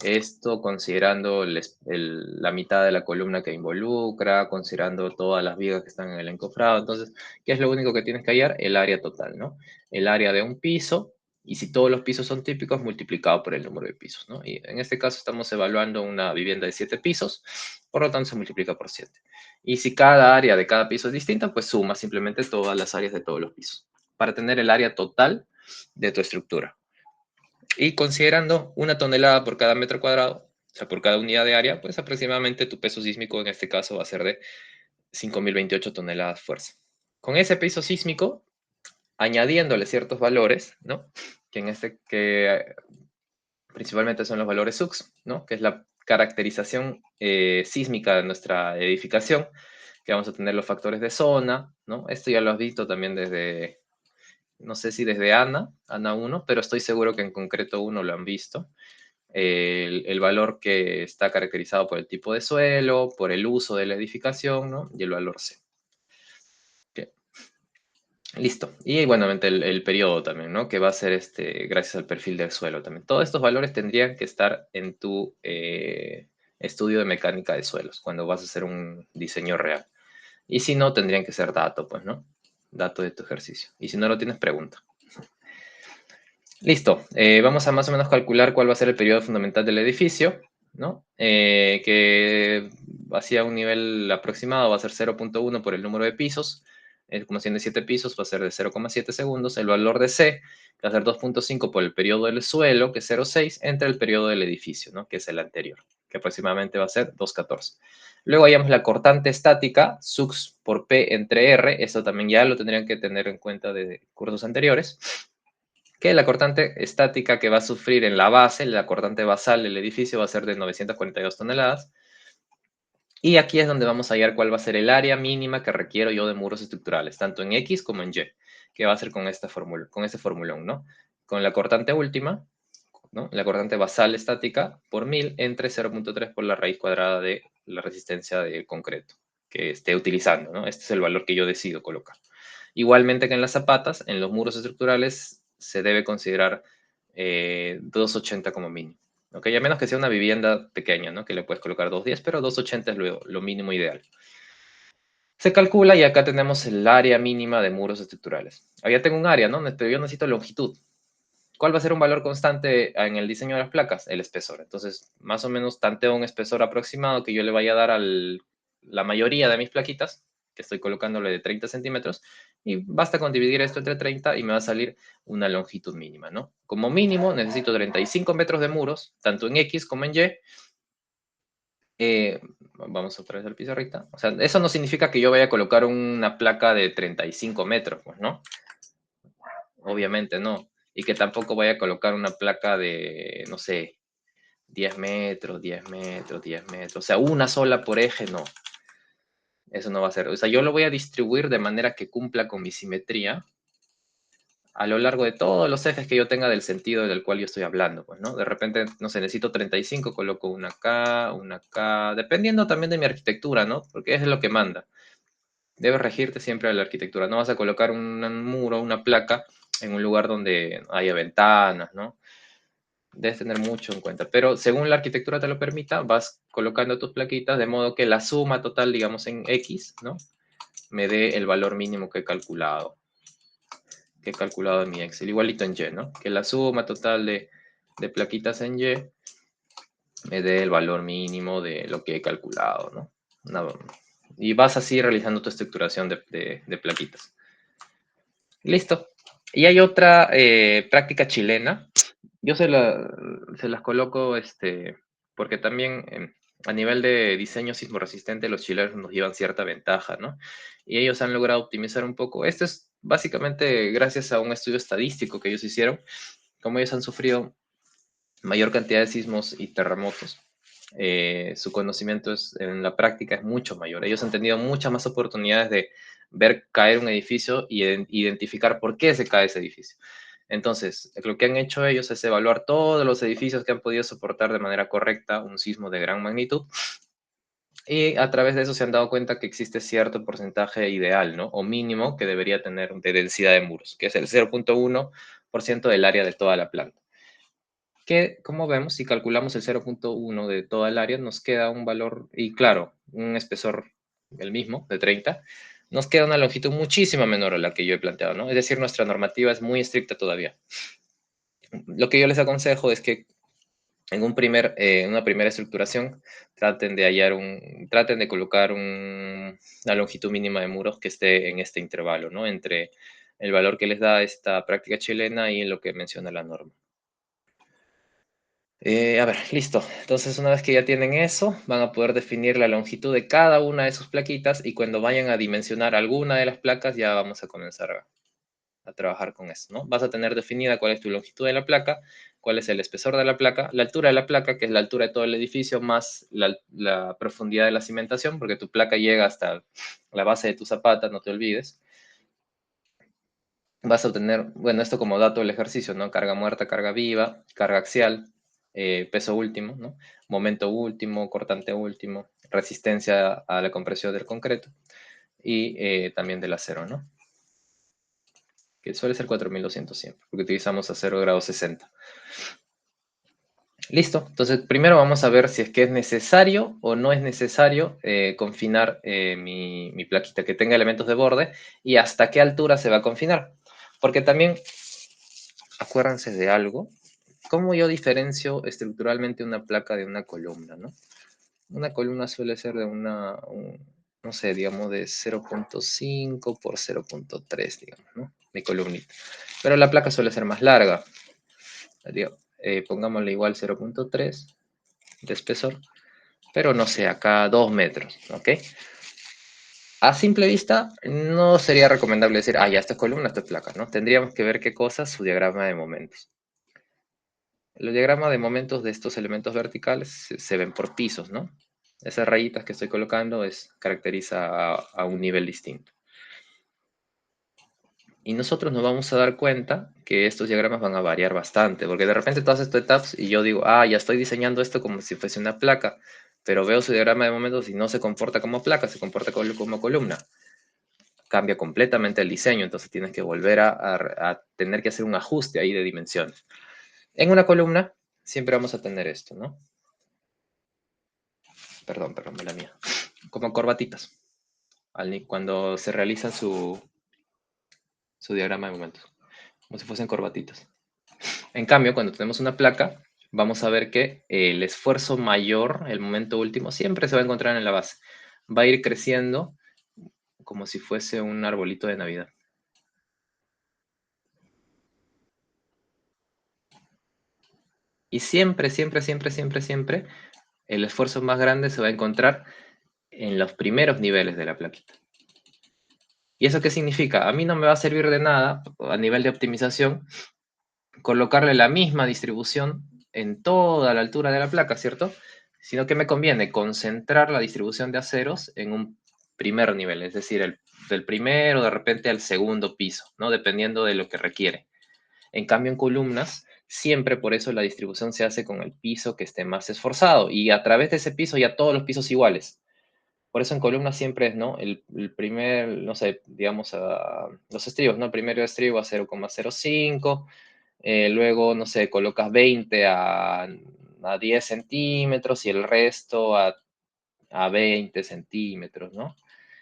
Esto considerando la mitad de la columna que involucra, considerando todas las vigas que están en el encofrado. Entonces, ¿qué es lo único que tienes que hallar? El área total, ¿no? El área de un piso, y si todos los pisos son típicos, multiplicado por el número de pisos, ¿no? Y en este caso estamos evaluando una vivienda de 7 pisos, por lo tanto se multiplica por 7. Y si cada área de cada piso es distinta, pues suma simplemente todas las áreas de todos los pisos, para tener el área total de tu estructura. Y considerando 1 tonelada por cada metro cuadrado, o sea, por cada unidad de área, pues aproximadamente tu peso sísmico en este caso va a ser de 5.028 toneladas fuerza. Con ese peso sísmico, añadiéndole ciertos valores, ¿no? Que principalmente son los valores SUX, ¿no? Que es la caracterización sísmica de nuestra edificación, que vamos a tener los factores de zona, ¿no? Esto ya lo has visto también no sé si desde ANA 1, pero estoy seguro que en concreto 1 lo han visto. El valor que está caracterizado por el tipo de suelo, por el uso de la edificación, ¿no? Y el valor C. Bien. Listo. Y bueno, el periodo también, ¿no? Que va a ser gracias al perfil del suelo también. Todos estos valores tendrían que estar en tu estudio de mecánica de suelos, cuando vas a hacer un diseño real. Y si no, tendrían que ser dato, pues, ¿no? Dato de tu ejercicio. Y si no lo tienes, pregunta. Listo. Vamos a más o menos calcular cuál va a ser el periodo fundamental del edificio, ¿no? Que hacia un nivel aproximado va a ser 0,1 por el número de pisos. Como tiene 7 pisos, va a ser de 0,7 segundos. El valor de C, que va a ser 2,5 por el periodo del suelo, que es 0,6, entre el periodo del edificio, ¿no? Que es el anterior, que aproximadamente va a ser 2,14. Luego hallamos la cortante estática, sux por P entre R. Esto también ya lo tendrían que tener en cuenta de cursos anteriores, que la cortante estática que va a sufrir en la base, la cortante basal del edificio va a ser de 942 toneladas. Y aquí es donde vamos a hallar cuál va a ser el área mínima que requiero yo de muros estructurales, tanto en X como en Y, que va a ser con esta fórmula, con este formulón, ¿no? Con la cortante última, ¿no? La cortante basal estática por 1000 entre 0,3 por la raíz cuadrada de la resistencia del concreto que esté utilizando, ¿no? Este es el valor que yo decido colocar. Igualmente que en las zapatas, en los muros estructurales se debe considerar 280 como mínimo. ¿Ok? A menos que sea una vivienda pequeña, ¿no? Que le puedes colocar 210, pero 280 es lo mínimo ideal. Se calcula y acá tenemos el área mínima de muros estructurales. Ahí ya tengo un área, ¿no? Pero yo necesito longitud. ¿Cuál va a ser un valor constante en el diseño de las placas? El espesor. Entonces, más o menos tanteo un espesor aproximado que yo le vaya a dar a la mayoría de mis plaquitas, que estoy colocándole de 30 centímetros, y basta con dividir esto entre 30 y me va a salir una longitud mínima, ¿no? Como mínimo necesito 35 metros de muros, tanto en X como en Y. Vamos otra vez al pizarrita. O sea, eso no significa que yo vaya a colocar una placa de 35 metros, pues, ¿no? Obviamente no. Y que tampoco vaya a colocar una placa de, no sé, 10 metros, 10 metros, 10 metros. O sea, una sola por eje, no. Eso no va a ser. O sea, yo lo voy a distribuir de manera que cumpla con mi simetría a lo largo de todos los ejes que yo tenga del sentido del cual yo estoy hablando, pues, ¿no? De repente, no sé, necesito 35, coloco una acá, dependiendo también de mi arquitectura, ¿no? Porque es lo que manda. Debes regirte siempre a la arquitectura. No vas a colocar un muro, una placa en un lugar donde haya ventanas, ¿no? Debes tener mucho en cuenta. Pero según la arquitectura te lo permita, vas colocando tus plaquitas de modo que la suma total, digamos en X, ¿no? Me dé el valor mínimo que he calculado en mi Excel. Igualito en Y, ¿no? Que la suma total de plaquitas en Y me dé el valor mínimo de lo que he calculado, ¿no? Y vas así realizando tu estructuración de plaquitas. Listo. Y hay otra práctica chilena. Yo se las coloco porque también a nivel de diseño sismo resistente los chilenos nos llevan cierta ventaja, ¿no? Y ellos han logrado optimizar un poco. Esto es básicamente gracias a un estudio estadístico que ellos hicieron. Como ellos han sufrido mayor cantidad de sismos y terremotos, su conocimiento en la práctica es mucho mayor. Ellos han tenido muchas más oportunidades de ver caer un edificio y identificar por qué se cae ese edificio. Entonces, lo que han hecho ellos es evaluar todos los edificios que han podido soportar de manera correcta un sismo de gran magnitud y a través de eso se han dado cuenta que existe cierto porcentaje ideal, ¿no? O mínimo que debería tener de densidad de muros, que es el 0,1% del área de toda la planta. Que, como vemos, si calculamos el 0,1 de toda el área, nos queda un valor, y claro, un espesor el mismo, de 30, nos queda una longitud muchísimo menor a la que yo he planteado, ¿no? Es decir, nuestra normativa es muy estricta todavía. Lo que yo les aconsejo es que en una primera estructuración traten de colocar una longitud mínima de muros que esté en este intervalo, ¿no? Entre el valor que les da esta práctica chilena y lo que menciona la norma. A ver, listo. Entonces, una vez que ya tienen eso, van a poder definir la longitud de cada una de sus plaquitas y cuando vayan a dimensionar alguna de las placas, ya vamos a comenzar a trabajar con eso, ¿no? Vas a tener definida cuál es tu longitud de la placa, cuál es el espesor de la placa, la altura de la placa, que es la altura de todo el edificio, más la profundidad de la cimentación, porque tu placa llega hasta la base de tu zapata, no te olvides. Vas a obtener, bueno, esto como dato del ejercicio, ¿no? Carga muerta, carga viva, carga axial, peso último, ¿no? Momento último, cortante último, resistencia a la compresión del concreto y también del acero, ¿no? Que suele ser 4200 siempre, porque utilizamos acero grado 60. Listo, entonces primero vamos a ver si es que es necesario o no es necesario confinar mi plaquita que tenga elementos de borde y hasta qué altura se va a confinar. Porque también acuérdense de algo. ¿Cómo yo diferencio estructuralmente una placa de una columna, no? Una columna suele ser de no sé, digamos de 0.5 por 0.3, digamos, ¿no? Mi columnita. Pero la placa suele ser más larga. Pongámosle igual 0.3 de espesor, pero no sé, acá 2 metros, ¿ok? A simple vista, no sería recomendable decir, ah, ya, esta es columna, esta es placa, ¿no? Tendríamos que ver qué cosa, su diagrama de momentos. Los diagramas de momentos de estos elementos verticales se ven por pisos, ¿no? Esas rayitas que estoy colocando caracteriza a un nivel distinto. Y nosotros nos vamos a dar cuenta que estos diagramas van a variar bastante, porque de repente tú haces tu tabs y yo digo, ah, ya estoy diseñando esto como si fuese una placa, pero veo su diagrama de momentos y no se comporta como placa, se comporta como columna. Cambia completamente el diseño, entonces tienes que volver a tener que hacer un ajuste ahí de dimensiones. En una columna siempre vamos a tener esto, ¿no? Perdón, la mía. Como corbatitas, cuando se realiza su diagrama de momentos, como si fuesen corbatitas. En cambio, cuando tenemos una placa, vamos a ver que el esfuerzo mayor, el momento último, siempre se va a encontrar en la base. Va a ir creciendo como si fuese un arbolito de Navidad. Y siempre, el esfuerzo más grande se va a encontrar en los primeros niveles de la plaquita. ¿Y eso qué significa? A mí no me va a servir de nada a nivel de optimización colocarle la misma distribución en toda la altura de la placa, ¿cierto? Sino que me conviene concentrar la distribución de aceros en un primer nivel, es decir, del primero de repente al segundo piso, ¿no? Dependiendo de lo que requiere. En cambio, en columnas, siempre por eso la distribución se hace con el piso que esté más esforzado y a través de ese piso ya todos los pisos iguales. Por eso en columnas siempre es, ¿no? El primer, no sé, digamos, los estribos, ¿no? El primer estribo a 0,05, luego, no sé, colocas 20 a 10 centímetros y el resto a 20 centímetros, ¿no?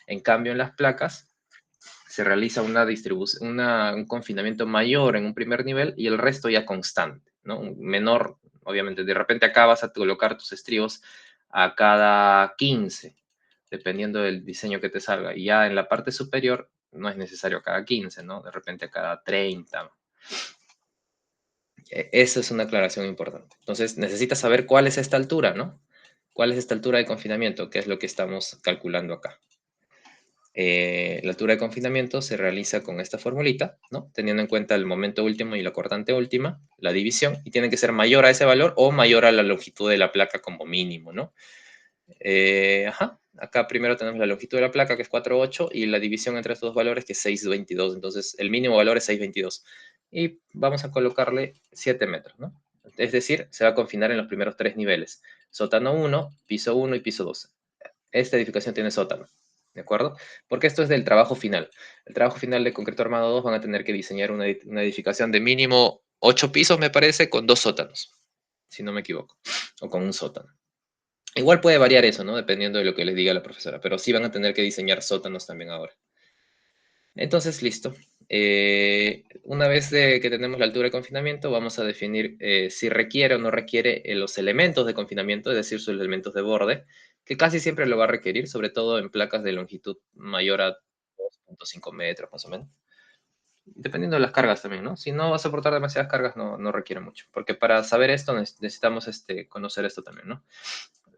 En cambio, en las placas se realiza una distribución, un confinamiento mayor en un primer nivel y el resto ya constante, ¿no? Un menor, obviamente, de repente acá vas a colocar tus estribos a cada 15, dependiendo del diseño que te salga. Y ya en la parte superior no es necesario a cada 15, ¿no? De repente a cada 30. Esa es una aclaración importante. Entonces, necesitas saber cuál es esta altura, ¿no? ¿Cuál es esta altura de confinamiento? Que es lo que estamos calculando acá. La altura de confinamiento se realiza con esta formulita, ¿no? Teniendo en cuenta el momento último y la cortante última, la división, y tiene que ser mayor a ese valor o mayor a la longitud de la placa como mínimo, ¿no? Acá primero tenemos la longitud de la placa, que es 4,8, y la división entre estos dos valores, que es 6,22. Entonces, el mínimo valor es 6,22. Y vamos a colocarle 7 metros, ¿no? Es decir, se va a confinar en los primeros tres niveles. Sótano 1 y piso 2. Esta edificación tiene sótano, ¿de acuerdo? Porque esto es del trabajo final. El trabajo final de concreto armado 2 van a tener que diseñar una edificación de mínimo 8 pisos, me parece, con 2 sótanos, si no me equivoco, o con un sótano. Igual puede variar eso, ¿no? Dependiendo de lo que les diga la profesora, pero sí van a tener que diseñar sótanos también ahora. Entonces, listo. Una vez que tenemos la altura de confinamiento, vamos a definir si requiere o no requiere los elementos de confinamiento, es decir, sus elementos de borde, que casi siempre lo va a requerir, sobre todo en placas de longitud mayor a 2,5 metros, más o menos. Dependiendo de las cargas también, ¿no? Si no va a soportar demasiadas cargas, no requiere mucho, porque para saber esto necesitamos conocer esto también, ¿no?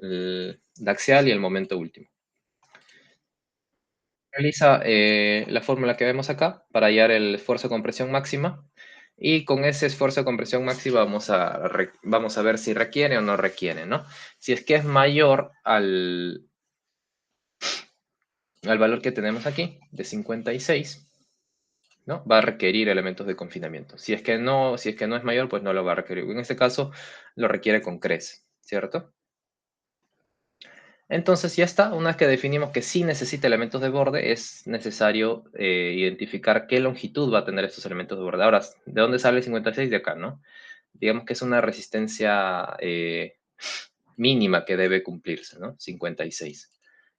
El axial y el momento último. Realiza la fórmula que vemos acá para hallar el esfuerzo de compresión máxima y con ese esfuerzo de compresión máxima vamos a ver si requiere o no requiere, ¿no? Si es que es mayor al valor que tenemos aquí, de 56, ¿no? Va a requerir elementos de confinamiento. Si es que no es mayor, pues no lo va a requerir. En este caso, lo requiere con creces, ¿cierto? Entonces ya está, una vez que definimos que sí necesita elementos de borde, es necesario identificar qué longitud va a tener estos elementos de borde. Ahora, ¿de dónde sale el 56? De acá, ¿no? Digamos que es una resistencia mínima que debe cumplirse, ¿no? 56,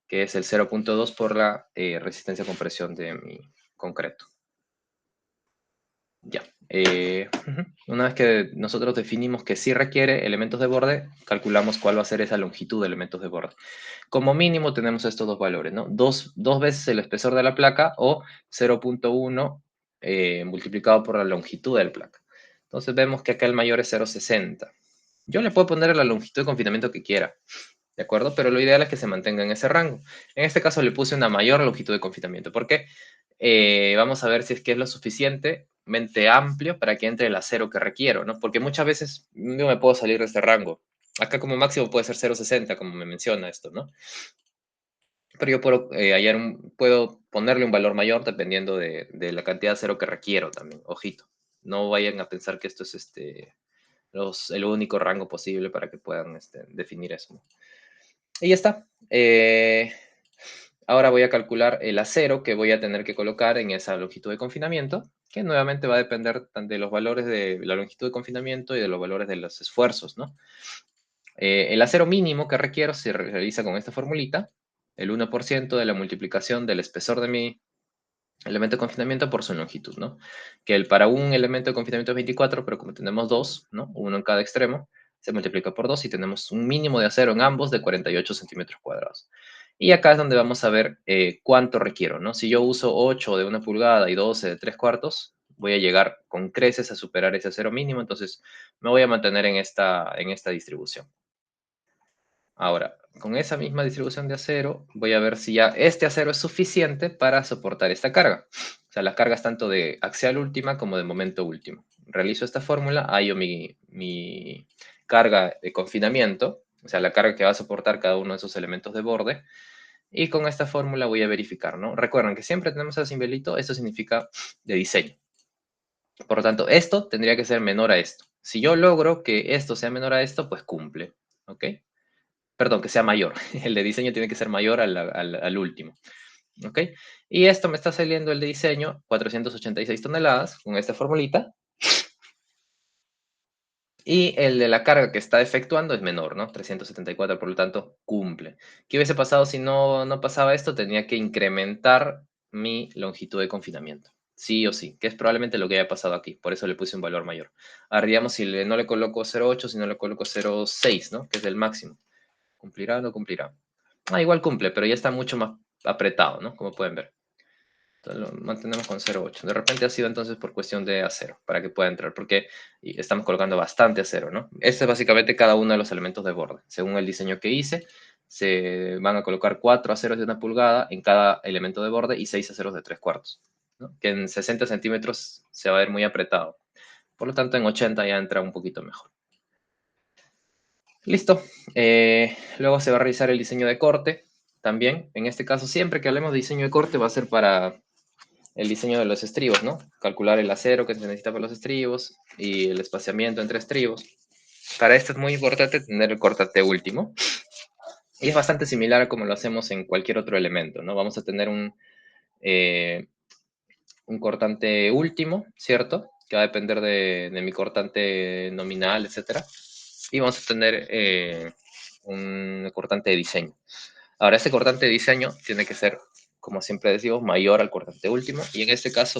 que es el 0,2 por la resistencia a compresión de mi concreto. Ya, Una vez que nosotros definimos que sí requiere elementos de borde, calculamos cuál va a ser esa longitud de elementos de borde. Como mínimo tenemos estos dos valores, ¿no? Dos veces el espesor de la placa o 0,1 multiplicado por la longitud de la placa. Entonces vemos que acá el mayor es 0,60. Yo le puedo poner la longitud de confinamiento que quiera, ¿de acuerdo? Pero lo ideal es que se mantenga en ese rango. En este caso le puse una mayor longitud de confinamiento. ¿Por qué? Vamos a ver si es que es lo suficientemente amplio para que entre el acero que requiero, ¿no? Porque muchas veces yo me puedo salir de este rango. Acá como máximo puede ser 0,60, como me menciona esto, ¿no? Pero yo puedo, puedo ponerle un valor mayor dependiendo de la cantidad de acero que requiero también. Ojito, no vayan a pensar que esto es el único rango posible para que puedan definir eso, ¿no? Y ya está. Ahora voy a calcular el acero que voy a tener que colocar en esa longitud de confinamiento, que nuevamente va a depender de los valores de la longitud de confinamiento y de los valores de los esfuerzos, ¿no? El acero mínimo que requiero se realiza con esta formulita, el 1% de la multiplicación del espesor de mi elemento de confinamiento por su longitud, ¿no? Que para un elemento de confinamiento es 24, pero como tenemos dos, ¿no? Uno en cada extremo, se multiplica por 2 y tenemos un mínimo de acero en ambos de 48 centímetros cuadrados. Y acá es donde vamos a ver cuánto requiero, ¿no? Si yo uso 8 de 1 pulgada y 12 de 3/4, voy a llegar con creces a superar ese acero mínimo, entonces me voy a mantener en esta distribución. Ahora, con esa misma distribución de acero, voy a ver si ya este acero es suficiente para soportar esta carga. O sea, las cargas tanto de axial última como de momento último. Realizo esta fórmula, hallo mi carga de confinamiento, o sea, la carga que va a soportar cada uno de esos elementos de borde, y con esta fórmula voy a verificar, ¿no? Recuerden que siempre tenemos el simbolito, esto significa de diseño. Por lo tanto, esto tendría que ser menor a esto. Si yo logro que esto sea menor a esto, pues cumple, ¿ok? Perdón, que sea mayor. El de diseño tiene que ser mayor al último. ¿Ok? Y esto me está saliendo el de diseño, 486 toneladas, con esta formulita. Y el de la carga que está efectuando es menor, ¿no? 374, por lo tanto, cumple. ¿Qué hubiese pasado si no pasaba esto? Tenía que incrementar mi longitud de confinamiento. Sí o sí, que es probablemente lo que haya pasado aquí. Por eso le puse un valor mayor. Ahora, digamos, si no le coloco 0,8, si no le coloco 0,6, ¿no? Que es el máximo. ¿Cumplirá o no cumplirá? Ah, igual cumple, pero ya está mucho más apretado, ¿no? Como pueden ver. Entonces lo mantenemos con 0,8. De repente ha sido entonces por cuestión de acero, para que pueda entrar, porque estamos colocando bastante acero, ¿no? Este es básicamente cada uno de los elementos de borde. Según el diseño que hice, se van a colocar 4 aceros de 1 pulgada en cada elemento de borde y 6 aceros de 3/4, ¿no? Que en 60 centímetros se va a ver muy apretado. Por lo tanto, en 80 ya entra un poquito mejor. Listo. Luego se va a realizar el diseño de corte. También, en este caso, siempre que hablemos de diseño de corte va a ser para el diseño de los estribos, ¿no? Calcular el acero que se necesita para los estribos y el espaciamiento entre estribos. Para esto es muy importante tener el cortate último. Y es bastante similar a como lo hacemos en cualquier otro elemento, ¿no? Vamos a tener un cortante último, ¿cierto? Que va a depender de mi cortante nominal, etcétera. Y vamos a tener un cortante de diseño. Ahora, este cortante de diseño tiene que ser, como siempre decimos, mayor al cortante último. Y en este caso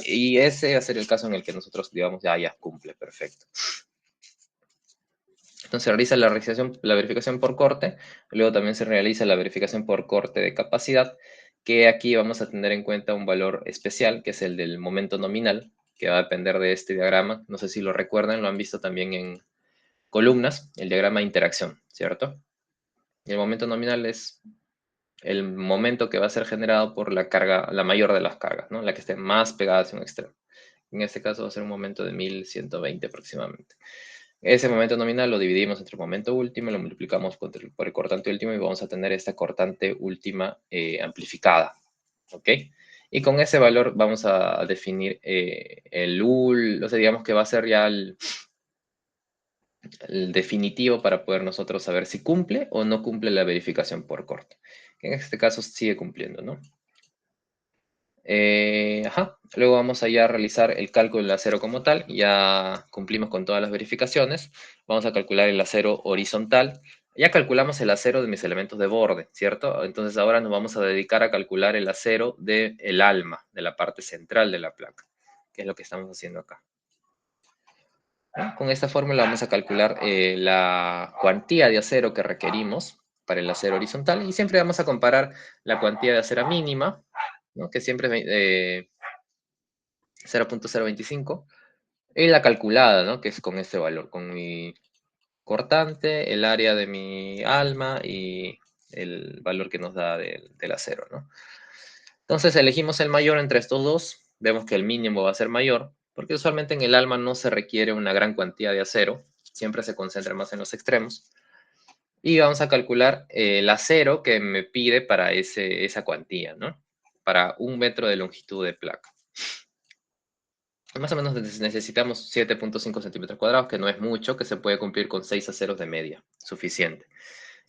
y ese va a ser el caso en el que nosotros digamos, ya cumple, perfecto. Entonces se realiza la verificación por corte, luego también se realiza la verificación por corte de capacidad, que aquí vamos a tener en cuenta un valor especial, que es el del momento nominal, que va a depender de este diagrama. No sé si lo recuerdan, lo han visto también en columnas, el diagrama de interacción, ¿cierto? Y el momento nominal es el momento que va a ser generado por la carga, la mayor de las cargas, ¿no? La que esté más pegada hacia un extremo. En este caso va a ser un momento de 1120 aproximadamente. Ese momento nominal lo dividimos entre el momento último, lo multiplicamos por el cortante último y vamos a tener esta cortante última amplificada, ¿ok? Y con ese valor vamos a definir el UL, o sea, digamos que va a ser ya el definitivo para poder nosotros saber si cumple o no cumple la verificación por corte. En este caso sigue cumpliendo, ¿no? Luego vamos a ya realizar el cálculo del acero como tal. Ya cumplimos con todas las verificaciones. Vamos a calcular el acero horizontal. Ya calculamos el acero de mis elementos de borde, ¿cierto? Entonces ahora nos vamos a dedicar a calcular el acero del alma, de la parte central de la placa, que es lo que estamos haciendo acá. ¿No? Con esta fórmula vamos a calcular la cuantía de acero que requerimos para el acero horizontal y siempre vamos a comparar la cuantía de acero mínima, ¿no? Que siempre es 0.025, y la calculada, ¿no? Que es con este valor, con mi cortante, el área de mi alma y el valor que nos da del acero, ¿no? Entonces elegimos el mayor entre estos dos, vemos que el mínimo va a ser mayor, porque usualmente en el alma no se requiere una gran cantidad de acero, siempre se concentra más en los extremos. Y vamos a calcular el acero que me pide para esa cuantía, ¿no? Para 1 metro de longitud de placa. Más o menos necesitamos 7.5 centímetros cuadrados, que no es mucho, que se puede cumplir con 6 aceros de media, suficiente.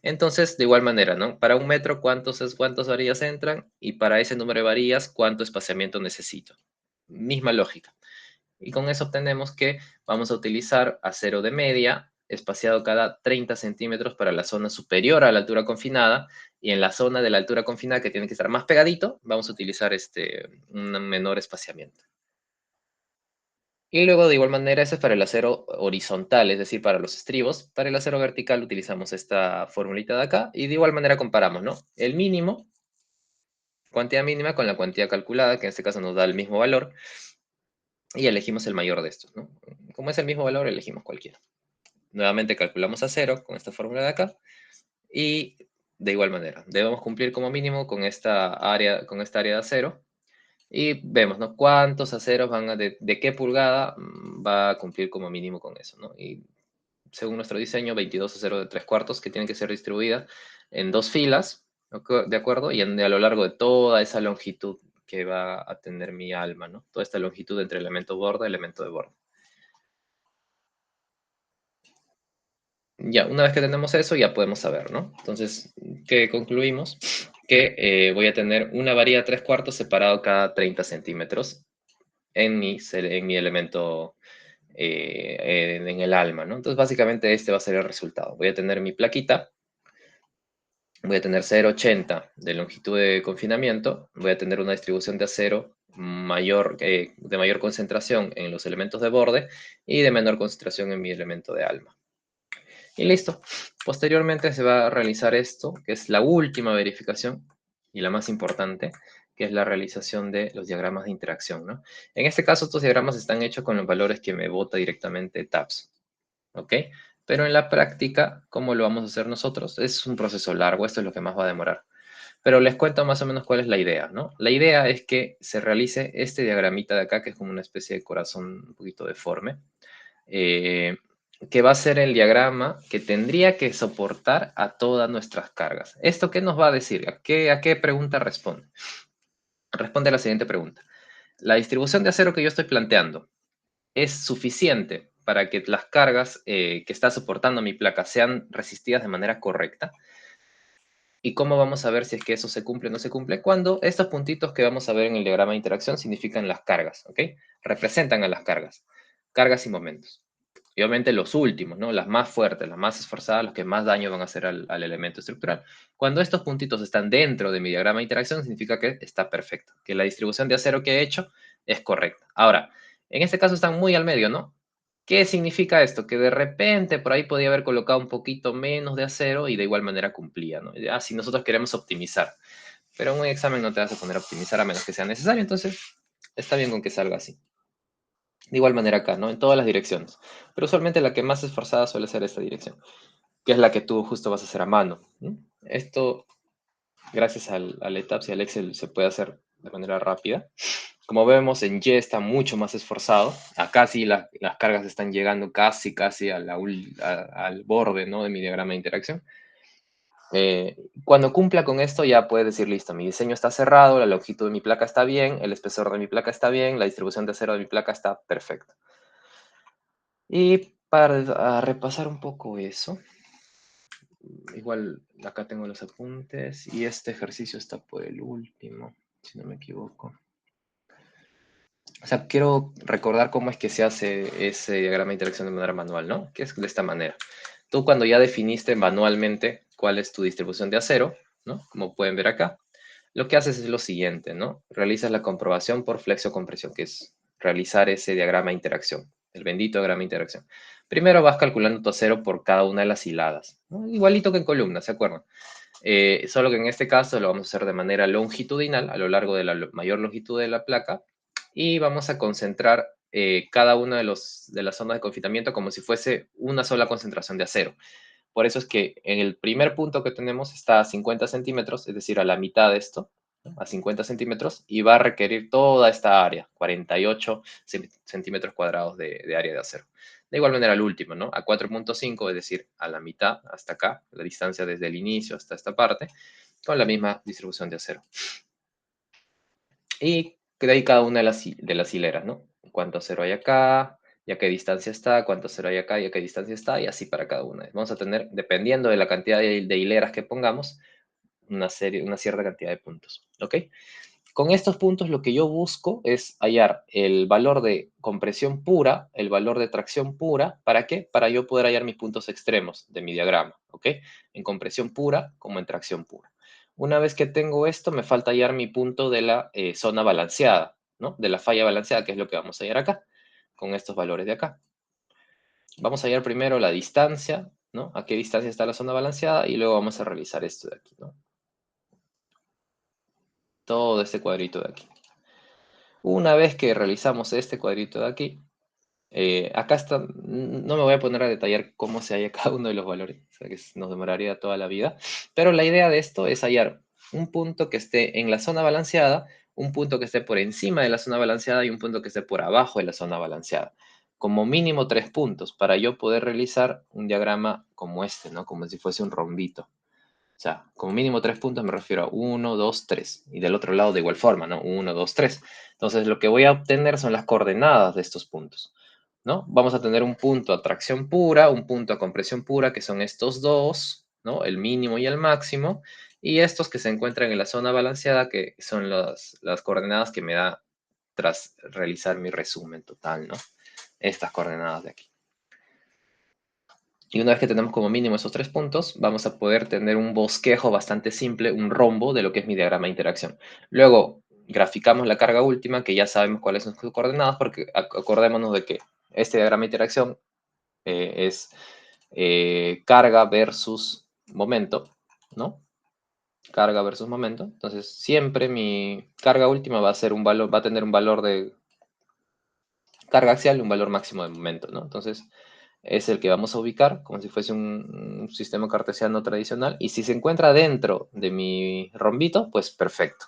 Entonces, de igual manera, ¿no? Para 1 metro, ¿cuántas varillas entran? Y para ese número de varillas, ¿cuánto espaciamiento necesito? Misma lógica. Y con eso obtenemos que vamos a utilizar acero de media espaciado cada 30 centímetros para la zona superior a la altura confinada, y en la zona de la altura confinada, que tiene que estar más pegadito, vamos a utilizar un menor espaciamiento. Y luego, de igual manera, ese es para el acero horizontal, es decir, para los estribos. Para el acero vertical utilizamos esta formulita de acá y de igual manera comparamos, ¿no? El mínimo, cuantía mínima con la cuantía calculada, que en este caso nos da el mismo valor, y elegimos el mayor de estos, ¿no? Como es el mismo valor, elegimos cualquiera. Nuevamente calculamos acero con esta fórmula de acá y de igual manera, debemos cumplir como mínimo con esta área de acero. Y vemos, ¿no? Cuántos aceros de qué pulgada va a cumplir como mínimo con eso, ¿no? Y según nuestro diseño, 22 aceros de 3/4 que tienen que ser distribuidas en 2 filas, ¿de acuerdo? Y a lo largo de toda esa longitud que va a tener mi alma, ¿no? Toda esta longitud entre elemento borde y elemento de borde. Ya, una vez que tenemos eso, ya podemos saber, ¿no? Entonces, ¿qué concluimos? Que voy a tener una varilla de 3/4 separado cada 30 centímetros en mi elemento, en el alma, ¿no? Entonces, básicamente este va a ser el resultado. Voy a tener mi plaquita, voy a tener 0,80 de longitud de confinamiento, voy a tener una distribución de acero de mayor concentración en los elementos de borde y de menor concentración en mi elemento de alma. Y listo. Posteriormente se va a realizar esto, que es la última verificación y la más importante, que es la realización de los diagramas de interacción, ¿no? En este caso, estos diagramas están hechos con los valores que me bota directamente TAPS, ¿ok? Pero en la práctica, ¿cómo lo vamos a hacer nosotros? Es un proceso largo, esto es lo que más va a demorar. Pero les cuento más o menos cuál es la idea, ¿no? La idea es que se realice este diagramita de acá, que es como una especie de corazón un poquito deforme, eh, que va a ser el diagrama que tendría que soportar a todas nuestras cargas. ¿Esto qué nos va a decir? ¿A qué pregunta responde? Responde a la siguiente pregunta. ¿La distribución de acero que yo estoy planteando es suficiente para que las cargas que está soportando mi placa sean resistidas de manera correcta? ¿Y cómo vamos a ver si es que eso se cumple o no se cumple? Cuando estos puntitos que vamos a ver en el diagrama de interacción significan las cargas, ¿ok? Representan a las cargas y momentos. Y obviamente los últimos, ¿no? Las más fuertes, las más esforzadas, los que más daño van a hacer al elemento estructural. Cuando estos puntitos están dentro de mi diagrama de interacción, significa que está perfecto, que la distribución de acero que he hecho es correcta. Ahora, en este caso están muy al medio, ¿no? ¿Qué significa esto? Que de repente por ahí podía haber colocado un poquito menos de acero y de igual manera cumplía, ¿no? Ya, si nosotros queremos optimizar, pero en un examen no te vas a poner a optimizar a menos que sea necesario, entonces está bien con que salga así. De igual manera acá, ¿no? En todas las direcciones. Pero usualmente la que más esforzada suele ser esta dirección, que es la que tú justo vas a hacer a mano, ¿no? Esto, gracias al ETABS y al Excel, se puede hacer de manera rápida. Como vemos, en Y está mucho más esforzado. Acá sí las cargas están llegando casi al borde, ¿no? De mi diagrama de interacción. Cuando cumpla con esto, ya puedes decir, listo, mi diseño está cerrado, la longitud de mi placa está bien, el espesor de mi placa está bien, la distribución de acero de mi placa está perfecta. Y para repasar un poco eso, igual acá tengo los apuntes y este ejercicio está por el último, si no me equivoco. O sea, quiero recordar cómo es que se hace ese diagrama de interacción de manera manual, ¿no? Que es de esta manera. Tú cuando ya definiste manualmente cuál es tu distribución de acero, ¿no? Como pueden ver acá, lo que haces es lo siguiente, ¿no? Realizas la comprobación por flexo-compresión, que es realizar ese diagrama de interacción, el bendito diagrama de interacción. Primero vas calculando tu acero por cada una de las hiladas, ¿no? Igualito que en columna, ¿se acuerdan? Solo que en este caso lo vamos a hacer de manera longitudinal, a lo largo de la mayor longitud de la placa, y vamos a concentrar cada una de las zonas de confitamiento como si fuese una sola concentración de acero. Por eso es que en el primer punto que tenemos está a 50 centímetros, es decir, a la mitad de esto, ¿no? A 50 centímetros, y va a requerir toda esta área, 48 centímetros cuadrados de área de acero. De igual manera, el último, ¿no? A 4,5, es decir, a la mitad, hasta acá, la distancia desde el inicio hasta esta parte, con la misma distribución de acero. Y de ahí cada una de las hileras, ¿no? Cuánto acero hay acá, y a qué distancia está, cuánto acero hay acá, y a qué distancia está, y así para cada una. Vamos a tener, dependiendo de la cantidad de hileras que pongamos, una cierta cantidad de puntos, ¿ok? Con estos puntos lo que yo busco es hallar el valor de compresión pura, el valor de tracción pura. ¿Para qué? Para yo poder hallar mis puntos extremos de mi diagrama, ¿ok? En compresión pura como en tracción pura. Una vez que tengo esto, me falta hallar mi punto de la zona balanceada, ¿no? De la falla balanceada, que es lo que vamos a hallar acá, con estos valores de acá. Vamos a hallar primero la distancia, ¿no? A qué distancia está la zona balanceada, y luego vamos a realizar esto de aquí, ¿no? Todo este cuadrito de aquí. Una vez que realizamos este cuadrito de aquí, acá está, no me voy a poner a detallar cómo se halla cada uno de los valores, o sea que nos demoraría toda la vida, pero la idea de esto es hallar un punto que esté en la zona balanceada, un punto que esté por encima de la zona balanceada y un punto que esté por abajo de la zona balanceada. Como mínimo 3 puntos para yo poder realizar un diagrama como este, ¿no? Como si fuese un rombito. O sea, como mínimo 3 puntos me refiero a 1, 2, 3. Y del otro lado de igual forma, ¿no? 1, 2, 3. Entonces lo que voy a obtener son las coordenadas de estos puntos, ¿no? Vamos a tener un punto a tracción pura, un punto a compresión pura, que son estos dos, ¿no? El mínimo y el máximo. Y estos que se encuentran en la zona balanceada, que son las coordenadas que me da tras realizar mi resumen total, ¿no? Estas coordenadas de aquí. Y una vez que tenemos como mínimo esos 3 puntos, vamos a poder tener un bosquejo bastante simple, un rombo de lo que es mi diagrama de interacción. Luego, graficamos la carga última, que ya sabemos cuáles son sus coordenadas, porque acordémonos de que este diagrama de interacción es carga versus momento, ¿no? Carga versus momento. Entonces, siempre mi carga última va a ser un valor, va a tener un valor de carga axial y un valor máximo de momento, ¿no? Entonces, es el que vamos a ubicar como si fuese un sistema cartesiano tradicional. Y si se encuentra dentro de mi rombito, pues perfecto,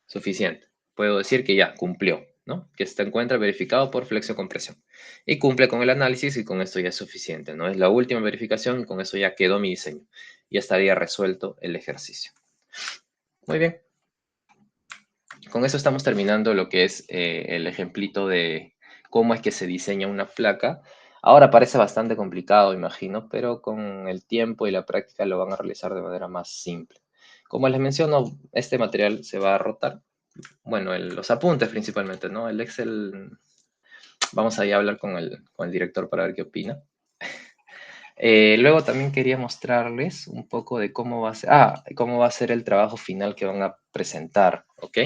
suficiente. Puedo decir que ya cumplió, ¿no? Que se encuentra verificado por flexo-compresión. Y cumple con el análisis y con esto ya es suficiente, ¿no? Es la última verificación y con eso ya quedó mi diseño. Ya estaría resuelto el ejercicio. Muy bien. Con eso estamos terminando lo que es el ejemplito de cómo es que se diseña una placa. Ahora parece bastante complicado, imagino, pero con el tiempo y la práctica lo van a realizar de manera más simple. Como les menciono, este material se va a rotar. Bueno, los apuntes principalmente, ¿no? El Excel, vamos a ir a hablar con el director para ver qué opina. Luego también quería mostrarles un poco de cómo va a ser, cómo va a ser el trabajo final que van a presentar, ¿ok?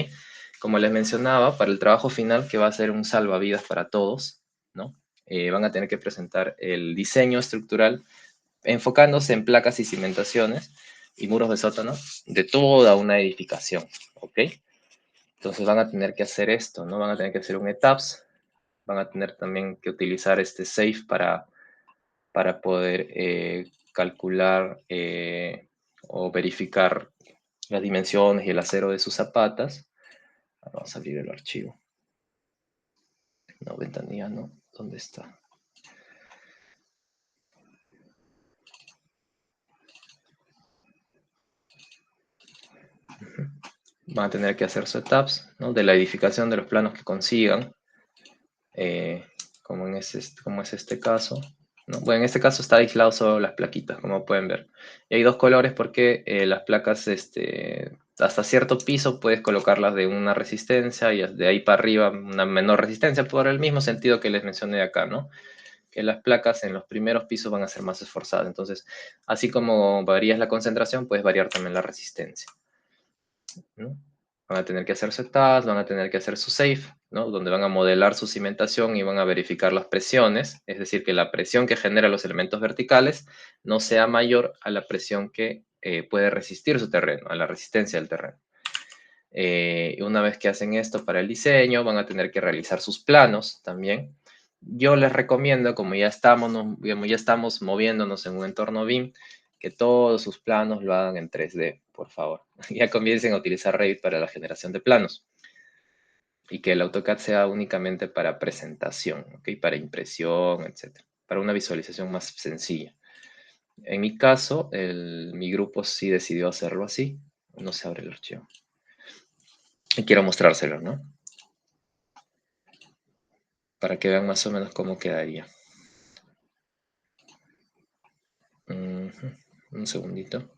Como les mencionaba, para el trabajo final, que va a ser un salvavidas para todos, ¿no? Van a tener que presentar el diseño estructural enfocándose en placas y cimentaciones y muros de sótano de toda una edificación, ¿ok? Entonces van a tener que hacer esto, ¿no? Van a tener que hacer un ETABS, van a tener también que utilizar este SAFE para poder calcular o verificar las dimensiones y el acero de sus zapatas. Vamos a abrir el archivo. No, ventanilla no. ¿Dónde está? Van a tener que hacer setups, ¿no? De la edificación de los planos que consigan, eh, como es este caso, ¿no? Bueno, en este caso está aislado solo las plaquitas, como pueden ver. Y hay dos colores porque las placas, hasta cierto piso puedes colocarlas de una resistencia y de ahí para arriba una menor resistencia, por el mismo sentido que les mencioné acá, ¿no? Que las placas en los primeros pisos van a ser más esforzadas. Entonces, así como varías la concentración, puedes variar también la resistencia, ¿no? van a tener que hacer su task, van a tener que hacer su safe, ¿no? Donde van a modelar su cimentación y van a verificar las presiones, es decir, que la presión que genera los elementos verticales no sea mayor a la presión que puede resistir su terreno, a la resistencia del terreno. Y una vez que hacen esto para el diseño, van a tener que realizar sus planos también. Yo les recomiendo, como ya estamos moviéndonos en un entorno BIM, que todos sus planos lo hagan en 3D, por favor. Ya comiencen a utilizar Revit para la generación de planos y que el AutoCAD sea únicamente para presentación, ¿ok? Para impresión, etcétera, para una visualización más sencilla. En mi caso, mi grupo sí decidió hacerlo así. No se abre el archivo. Y quiero mostrárselo, ¿no? Para que vean más o menos cómo quedaría. Ujú. Un segundito.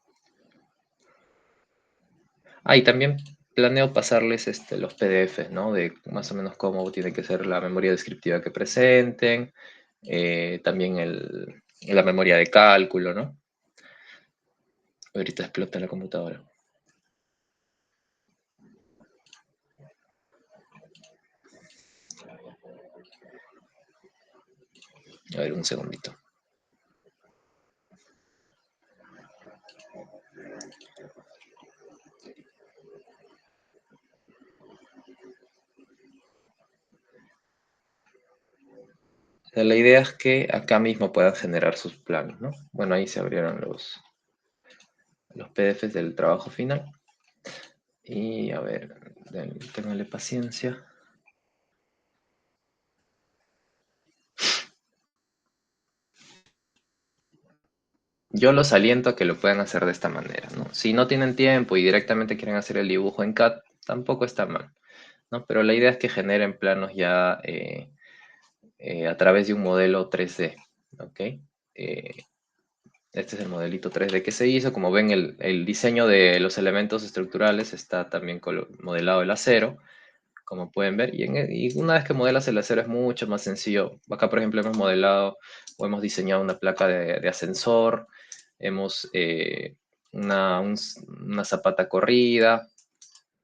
Ah, y también planeo pasarles los PDFs, ¿no? De más o menos cómo tiene que ser la memoria descriptiva que presenten, también la memoria de cálculo, ¿no? Ahorita explota la computadora. A ver, un segundito. O sea, la idea es que acá mismo puedan generar sus planos, ¿no? Bueno, ahí se abrieron los PDFs del trabajo final. Y a ver, ténganle paciencia. Yo los aliento a que lo puedan hacer de esta manera, ¿no? Si no tienen tiempo y directamente quieren hacer el dibujo en CAD, tampoco está mal, ¿no? Pero la idea es que generen planos ya a través de un modelo 3D, ¿ok? Este es el modelito 3D que se hizo. Como ven, el diseño de los elementos estructurales está también modelado el acero, como pueden ver. Y una vez que modelas el acero es mucho más sencillo. Acá, por ejemplo, hemos modelado o hemos diseñado una placa de ascensor, hemos una zapata corrida,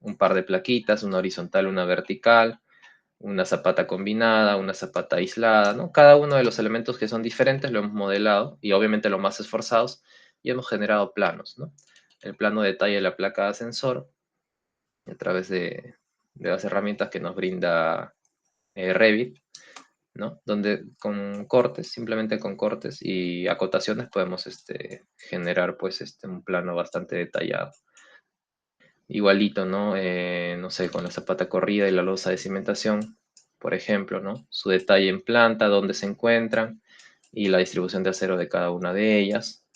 un par de plaquitas, una horizontal, una vertical, una zapata combinada, una zapata aislada, ¿no? Cada uno de los elementos que son diferentes lo hemos modelado y obviamente los más esforzados y hemos generado planos, ¿no? El plano detalle de la placa de ascensor a través de las herramientas que nos brinda Revit, ¿no? Donde con cortes, simplemente con cortes y acotaciones podemos generar pues un plano bastante detallado. Igualito, ¿no? No sé, con la zapata corrida y la losa de cimentación, por ejemplo, ¿no? Su detalle en planta, dónde se encuentran y la distribución de acero de cada una de ellas.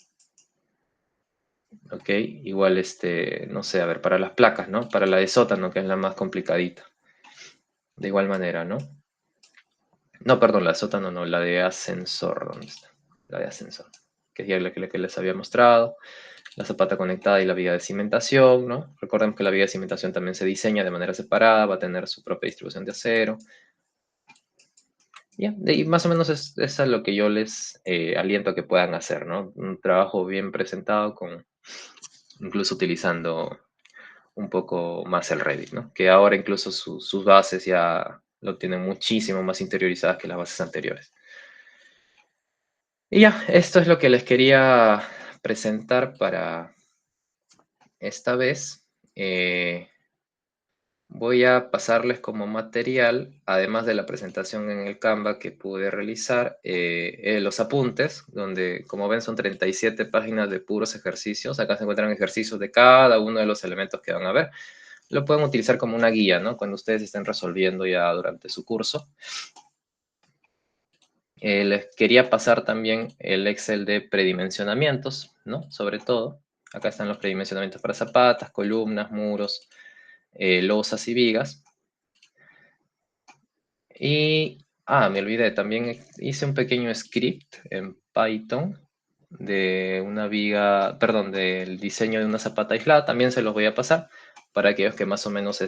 ¿Ok? Igual, no sé, a ver, para las placas, ¿no? Para la de sótano, que es la más complicadita. De igual manera, ¿no? No, perdón, la de sótano no, la de ascensor, ¿dónde está? La de ascensor, que es ya la que les había mostrado. La zapata conectada y la viga de cimentación, ¿no? Recordemos que la viga de cimentación también se diseña de manera separada, va a tener su propia distribución de acero. Ya, y más o menos es a lo que yo les aliento a que puedan hacer, ¿no? Un trabajo bien presentado, incluso utilizando un poco más el Revit, ¿no? Que ahora incluso sus bases ya lo tienen muchísimo más interiorizadas que las bases anteriores. Y ya, esto es lo que les quería presentar para esta vez. Voy a pasarles como material, además de la presentación en el Canva que pude realizar, los apuntes, donde como ven son 37 páginas de puros ejercicios. Acá se encuentran ejercicios de cada uno de los elementos que van a ver. Lo pueden utilizar como una guía, ¿no? Cuando ustedes estén resolviendo ya durante su curso. Les quería pasar también el Excel de predimensionamientos, ¿no? Sobre todo. Acá están los predimensionamientos para zapatas, columnas, muros, losas y vigas. Me olvidé, también hice un pequeño script en Python de una viga, perdón, del diseño de una zapata aislada. También se los voy a pasar para aquellos que más o menos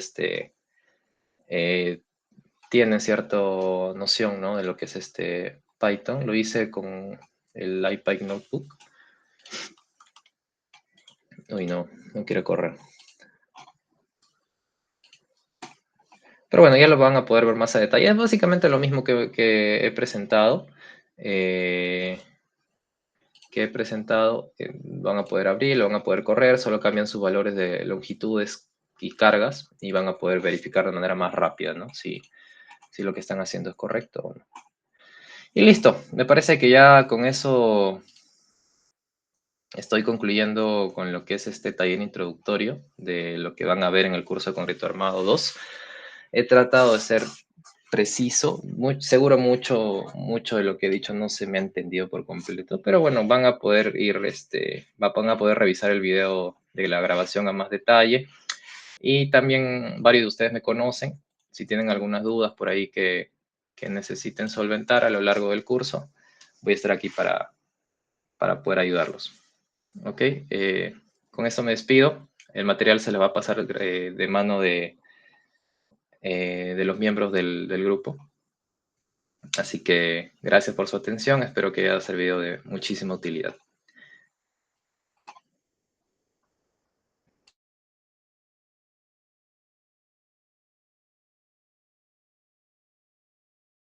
eh, tienen cierta noción, ¿no? De lo que es Python. Lo hice con el iPad Notebook. Uy, no quiero correr. Pero bueno, ya lo van a poder ver más a detalle. Es básicamente lo mismo que he presentado. eh, Van a poder abrir, lo van a poder correr, solo cambian sus valores de longitudes y cargas y van a poder verificar de manera más rápida, ¿no? Si lo que están haciendo es correcto o no. Y listo, me parece que ya con eso estoy concluyendo con lo que es este taller introductorio de lo que van a ver en el curso de Concreto Armado 2. He tratado de ser preciso, seguro mucho de lo que he dicho no se me ha entendido por completo, pero bueno, van a poder van a poder revisar el video de la grabación a más detalle y también varios de ustedes me conocen. Si tienen algunas dudas por ahí que necesiten solventar a lo largo del curso, voy a estar aquí para poder ayudarlos. ¿Ok? Con eso me despido. El material se les va a pasar de mano de los miembros del grupo. Así que gracias por su atención. Espero que haya servido de muchísima utilidad.